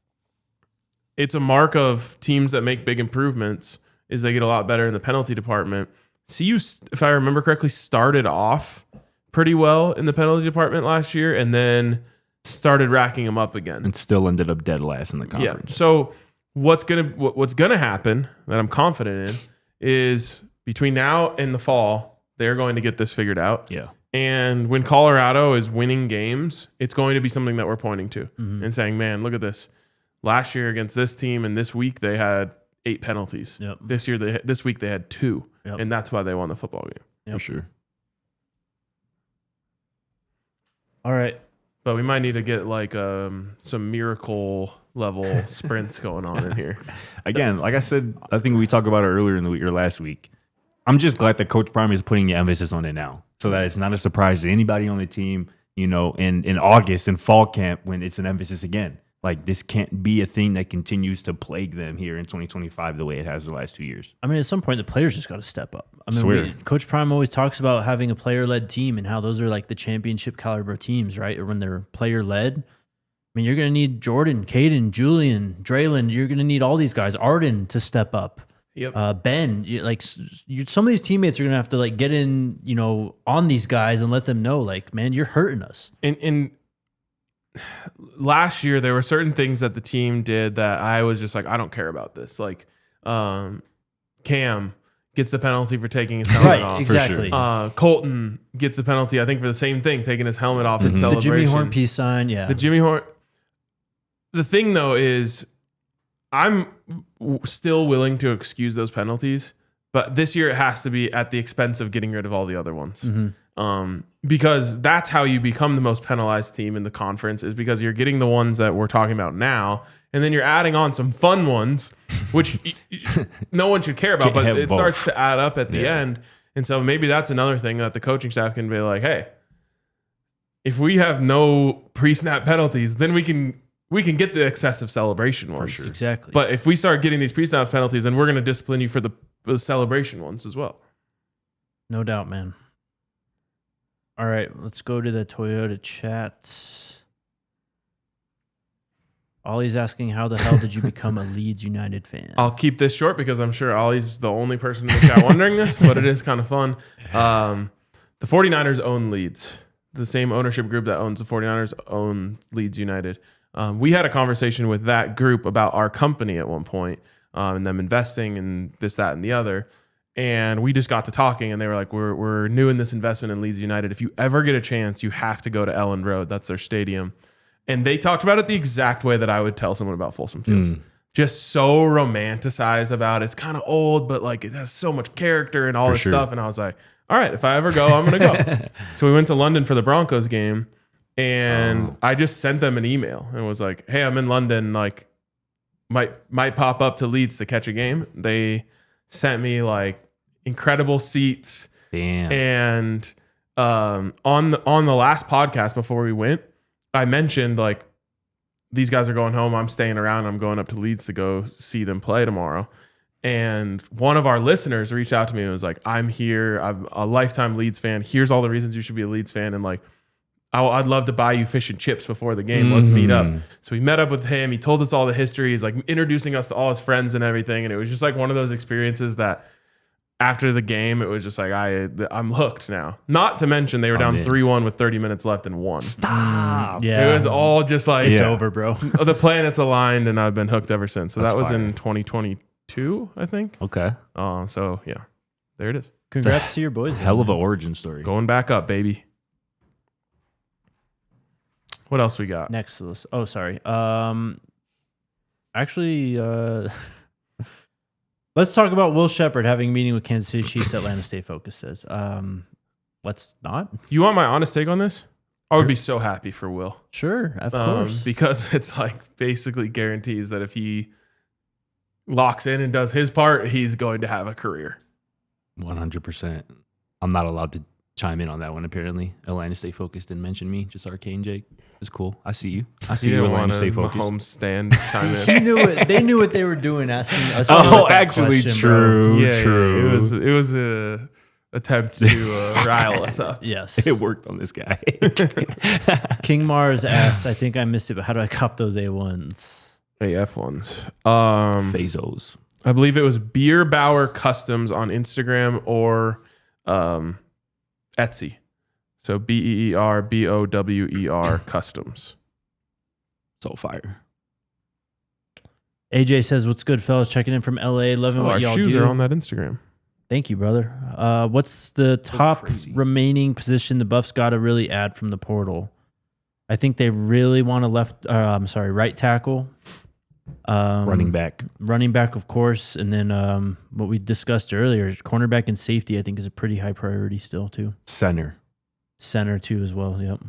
it's a mark of teams that make big improvements is they get a lot better in the penalty department. CU, if I remember correctly, started off pretty well in the penalty department last year, and then started racking them up again. And still ended up dead last in the conference. Yeah. So what's gonna happen that I'm confident in is between now and the fall, they're going to get this figured out. Yeah. And when Colorado is winning games, it's going to be something that we're pointing to and saying, man, look at this. Last year against this team and this week they had 8 penalties. Yep. This week they had 2. Yep. And that's why they won the football game. Yep. For sure. All right. But we might need to get like some miracle level sprints going on in here. Again, like I said, I think we talked about it earlier in the week or last week. I'm just glad that Coach Prime is putting the emphasis on it now so that it's not a surprise to anybody on the team, in August in fall camp when it's an emphasis again. Like, this can't be a thing that continues to plague them here in 2025 the way it has the last 2 years. I mean, at some point, the players just got to step up. I mean, Swear. Coach Prime always talks about having a player-led team and how those are like the championship caliber teams, right? Or when they're player-led. I mean, you're going to need Jordan, Caden, Julian, Draylon. You're going to need all these guys. Arden to step up. Yep. Ben, some of these teammates are going to have to like get in, on these guys and let them know, like, man, you're hurting us. And last year, there were certain things that the team did that I was just like, I don't care about this. Like, Cam gets the penalty for taking his helmet off. Exactly. Colton gets the penalty, I think, for the same thing, taking his helmet off in The celebration. Jimmy Horn peace sign, yeah. The Jimmy Horn. The thing, though, is I'm still willing to excuse those penalties, but this year it has to be at the expense of getting rid of all the other ones. Because that's how you become the most penalized team in the conference, is because you're getting the ones that we're talking about now, and then you're adding on some fun ones, which no one should care about, Can't but have it both. starts to add up at the end. And so maybe that's another thing that the coaching staff can be like, hey, if we have no pre-snap penalties, then we can get the excessive celebration ones. Sure. Exactly. But if we start getting these pre-snap penalties, then we're going to discipline you for the celebration ones as well. No doubt, man. All right, let's go to the Toyota chat. Ollie's asking, how the hell did you become a Leeds United fan? I'll keep this short because I'm sure Ollie's the only person in the chat wondering this, but it is kind of fun. The 49ers own Leeds. The same ownership group that owns the 49ers own Leeds United. We had a conversation with that group about our company at one point, and them investing and this, that, and the other. And we just got to talking, and they were like, we're new in this investment in Leeds United. If you ever get a chance, you have to go to Ellen Road. That's their stadium. And they talked about it the exact way that I would tell someone about Folsom Field. Just so romanticized about it. It's kind of old, but like it has so much character and all this stuff. And I was like, all right, if I ever go, I'm going to go. So we went to London for the Broncos game, and I just sent them an email and was like, hey, I'm in London. Like, might pop up to Leeds to catch a game. They sent me like incredible seats. Damn. And on the last podcast before we went, I mentioned like these guys are going home. I'm staying around. I'm going up to Leeds to go see them play tomorrow. And one of our listeners reached out to me and was like, I'm here. I'm a lifetime Leeds fan. Here's all the reasons you should be a Leeds fan. And like, I'd love to buy you fish and chips before the game. Let's meet up. So we met up with him. He told us all the history. He's like introducing us to all his friends and everything. And it was just like one of those experiences that after the game, it was just like, I'm hooked now. Not to mention they were down 3-1 with 30 minutes left and won. Stop. Yeah. It was all just like, It's over, bro. the planets aligned, and I've been hooked ever since. So That's that was fire. in 2022, I think. Okay. So yeah, there it is. Congrats to your boys. Hell of an origin story. Going back up, baby. What else we got? Next to this. Oh, sorry. Actually, let's talk about Will Sheppard having a meeting with Kansas City Chiefs. Atlanta State Focus says. Let's not. You want my honest take on this? I would be so happy for Will. Sure, of course. Because it's like basically guarantees that if he locks in and does his part, he's going to have a career. 100%. I'm not allowed to chime in on that one, apparently. Atlanta State Focus didn't mention me, just Arcane Jake. It's cool. I see you. I see He you, didn't Atlanta want State a Focus. Mahomes stand chime in. He knew it. They knew what they were doing, asking us. Oh, that actually, question, true. Yeah, true. it was a attempt to rile us up. Yes. It worked on this guy. King Mars asks, I think I missed it, but how do I cop those A1s? AF ones. Phasos. I believe it was Beer Bauer Customs on Instagram or Etsy. So BEERBOWER Customs. So fire. AJ says, what's good, fellas? Checking in from LA. Loving Oh, what our y'all shoes do. are on that Instagram. Thank you, brother. What's the top crazy. remaining position the Buffs got to really add from the portal? I think they really want a right tackle. Running back. Running back, of course. And then what we discussed earlier, cornerback and safety, I think is a pretty high priority still, too. Center. Center, too, as well. Yep.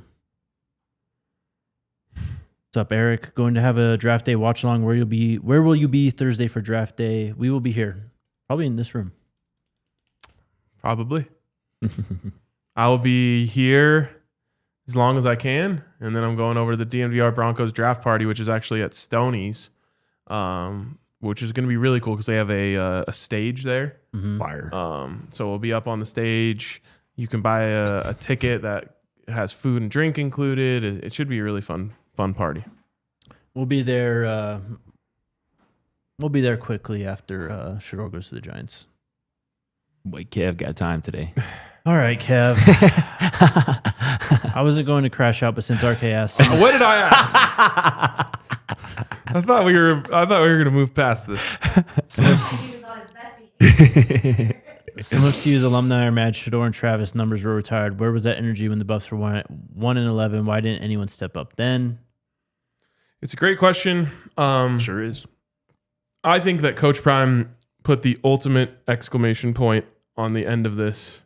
What's up, Eric? Going to have a draft day watch along. Where will you be Thursday for draft day? We will be here. Probably in this room. Probably. I will be here as long as I can. And then I'm going over to the DNVR Broncos draft party, which is actually at Stoney's, which is going to be really cool because they have a stage there. Fire. So we'll be up on the stage. You can buy a ticket that has food and drink included. It should be a really fun party. We'll be there. We'll be there quickly after Shedeur goes to the Giants. Wait, Kev got time today. All right, Kev. I wasn't going to crash out, but since RK asked, What did I ask? I thought we were going to move past this. He was on his best behavior. some of CU's alumni are mad Shedeur and Travis numbers were retired. Where was that energy when the Buffs were 1-11? Why didn't anyone step up then? It's a great question. Sure is. I think that Coach Prime put the ultimate exclamation point on the end of this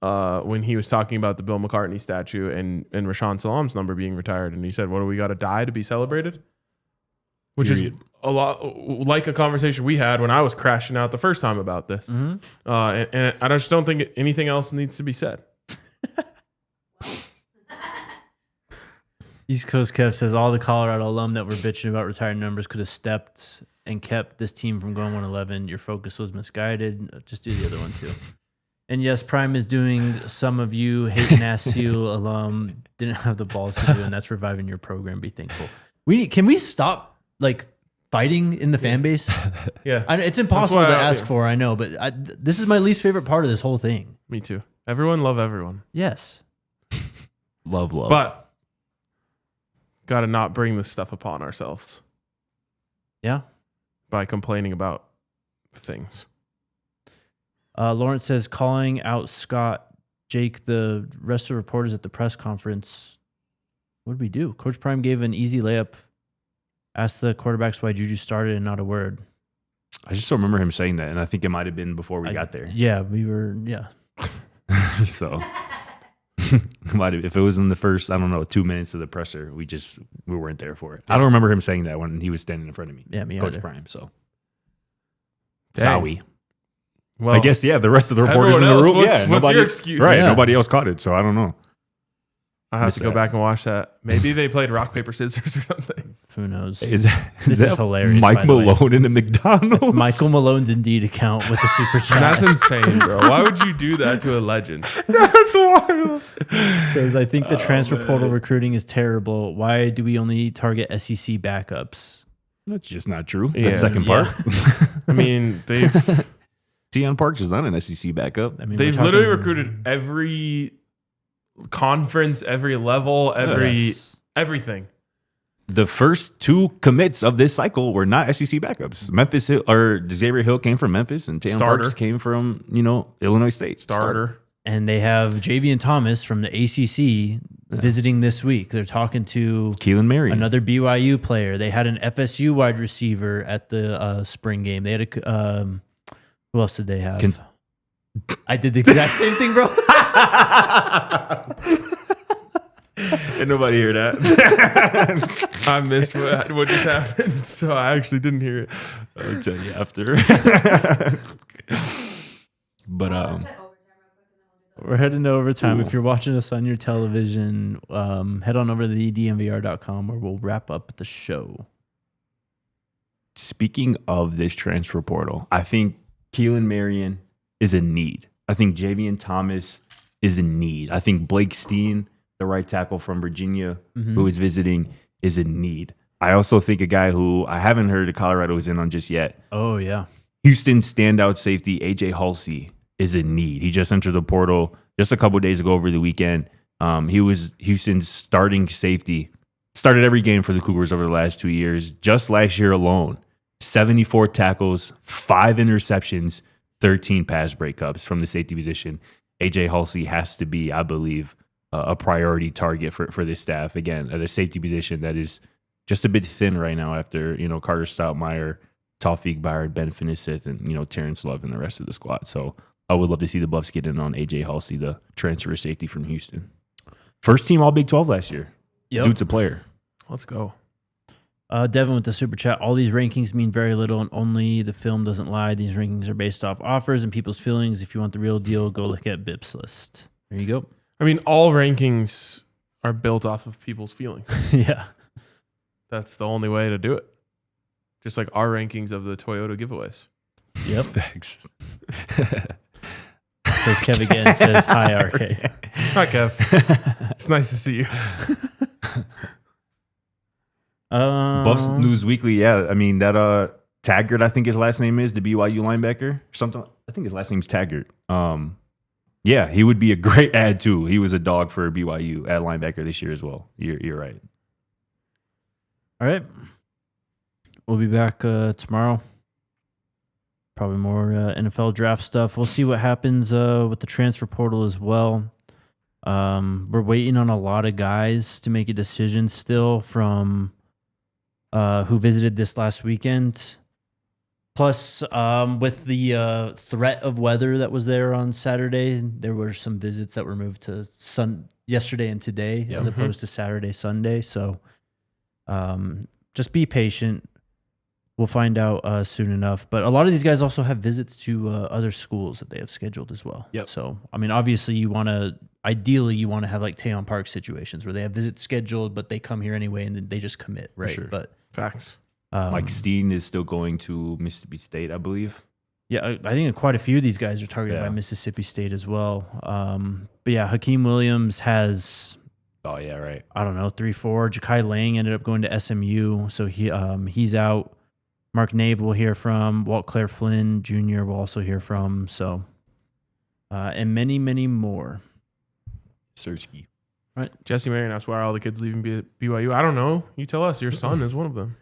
when he was talking about the Bill McCartney statue and Rashawn Salam's number being retired. And he said, what do we got to die to be celebrated? Which is a lot like a conversation we had when I was crashing out the first time about this. And I just don't think anything else needs to be said. East Coast Kev says all the Colorado alum that were bitching about retired numbers could have stepped and kept this team from going 111. Your focus was misguided. Just do the other one too. And yes, Prime is doing some of you hating ass SEAL alum didn't have the balls to do, and that's reviving your program. Be thankful. Can we stop like fighting in the fan base? Yeah. It's impossible to ask for, I know, but this is my least favorite part of this whole thing. Me too. Everyone love everyone. Yes. Love. But got to not bring this stuff upon ourselves Yeah. by complaining about things. Lawrence says, calling out Scott, Jake, the rest of the reporters at the press conference. What did we do? Coach Prime gave an easy layup, asked the quarterbacks why Juju started and not a word. I just don't remember him saying that, and I think it might have been before we got there. Yeah, we were, yeah. So if it was in the first, 2 minutes of the presser, we weren't there for it. I don't remember him saying that when he was standing in front of me. Yeah, me Coach either. Prime. So Dang. sorry. Well, I guess the rest of the reporters in the everyone room. else, what's your excuse? Right, Yeah. nobody else caught it, so I don't know. I have Missed to go that. back and watch that. Maybe they played rock, paper, scissors or something. Who knows? Is This is hilarious, Mike by the way. Malone in a McDonald's? It's Michael Malone's Indeed account with the super chat. That's insane, bro. Why would you do that to a legend? That's wild. Says, I think the transfer portal recruiting is terrible. Why do we only target SEC backups? That's just not true. Yeah. That second Yeah. part. I mean, they've Teion Parks is not an SEC backup. I mean, they've we're literally talking- recruited every conference, every level, Yes. everything. The first two commits of this cycle were not SEC backups. Memphis Hill, or Xavier Hill came from Memphis, and Teion Starter. Parks came from Illinois State. Starter. And they have Jaivian Thomas from the ACC visiting this week. They're talking to Keelan Marion. another BYU player. They had an FSU wide receiver at the spring game. They had a who else did they have? I did the exact same thing, bro. Did nobody hear that? I missed what just happened, so I actually didn't hear it. I'll tell you after. But Let's hit overtime real quick and then we'll do the We're heading to overtime. If you're watching us on your television, head on over to the DNVR.com where we'll wrap up the show. speaking of this transfer portal, I think Keelan Marion is a need. I think Jaivian Thomas is a need. I think Blake Steen, the right tackle from Virginia, who is visiting, is a need. I also think a guy who I haven't heard Colorado is in on just yet. Oh, yeah. Houston standout safety AJ Halsey is a need. He just entered the portal just a couple days ago over the weekend. He was Houston's starting safety. Started every game for the Cougars over the last 2 years. Just last year alone, 74 tackles, 5 interceptions, 13 pass breakups from the safety position. AJ Halsey has to be, I believe, a priority target for this staff. Again, at a safety position that is just a bit thin right now after, Carter Stoutmeyer, Tawfiq Byard, Ben Finnisseth, and, Terrence Love and the rest of the squad. So I would love to see the Buffs get in on AJ Halsey, the transfer safety from Houston. First team All Big 12 last year. Yep. Dude's a player. Let's go. Devin with the super chat. All these rankings mean very little, and only the film doesn't lie. These rankings are based off offers and people's feelings. If you want the real deal, go look at Bips list. There you go. I mean, all rankings are built off of people's feelings. Yeah. That's the only way to do it. Just like our rankings of the Toyota giveaways. Yep. Thanks. Because Kev again says, hi, RK. Hi, Kev. It's nice to see you. Buffs News Weekly, yeah. I mean, that Taggart, I think his last name is, the BYU linebacker. Something. I think his last name's Taggart. Yeah, he would be a great add, too. He was a dog for BYU at linebacker this year as well. You're right. All right. We'll be back tomorrow. Probably more NFL draft stuff. We'll see what happens with the transfer portal as well. We're waiting on a lot of guys to make a decision still from who visited this last weekend. Plus, with the threat of weather that was there on Saturday, there were some visits that were moved to yesterday and today as opposed to Saturday, Sunday. So just be patient. We'll find out soon enough. But a lot of these guys also have visits to other schools that they have scheduled as well. Yep. So, I mean, obviously you want to ideally you want to have like Tayon Park situations where they have visits scheduled, but they come here anyway and then they just commit, right? Sure. But Facts. Mike Steen is still going to Mississippi State, I believe. yeah, I think quite a few of these guys are targeted by Mississippi State as well. But yeah, Hakeem Williams has, Oh yeah, right. I don't know, 3-4. Ja'Kai Lang ended up going to SMU, so he's out. Mark Nave will hear from. Walt Claire Flynn Jr. will also hear from. So, and many, many more. Sersky. Jesse Marion asked why are all the kids leaving BYU. I don't know. You tell us. Your son is one of them.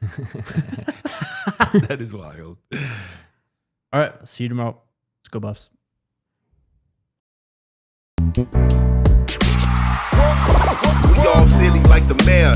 That is wild. All right, see you tomorrow. Let's go Buffs. We all silly like the mayor.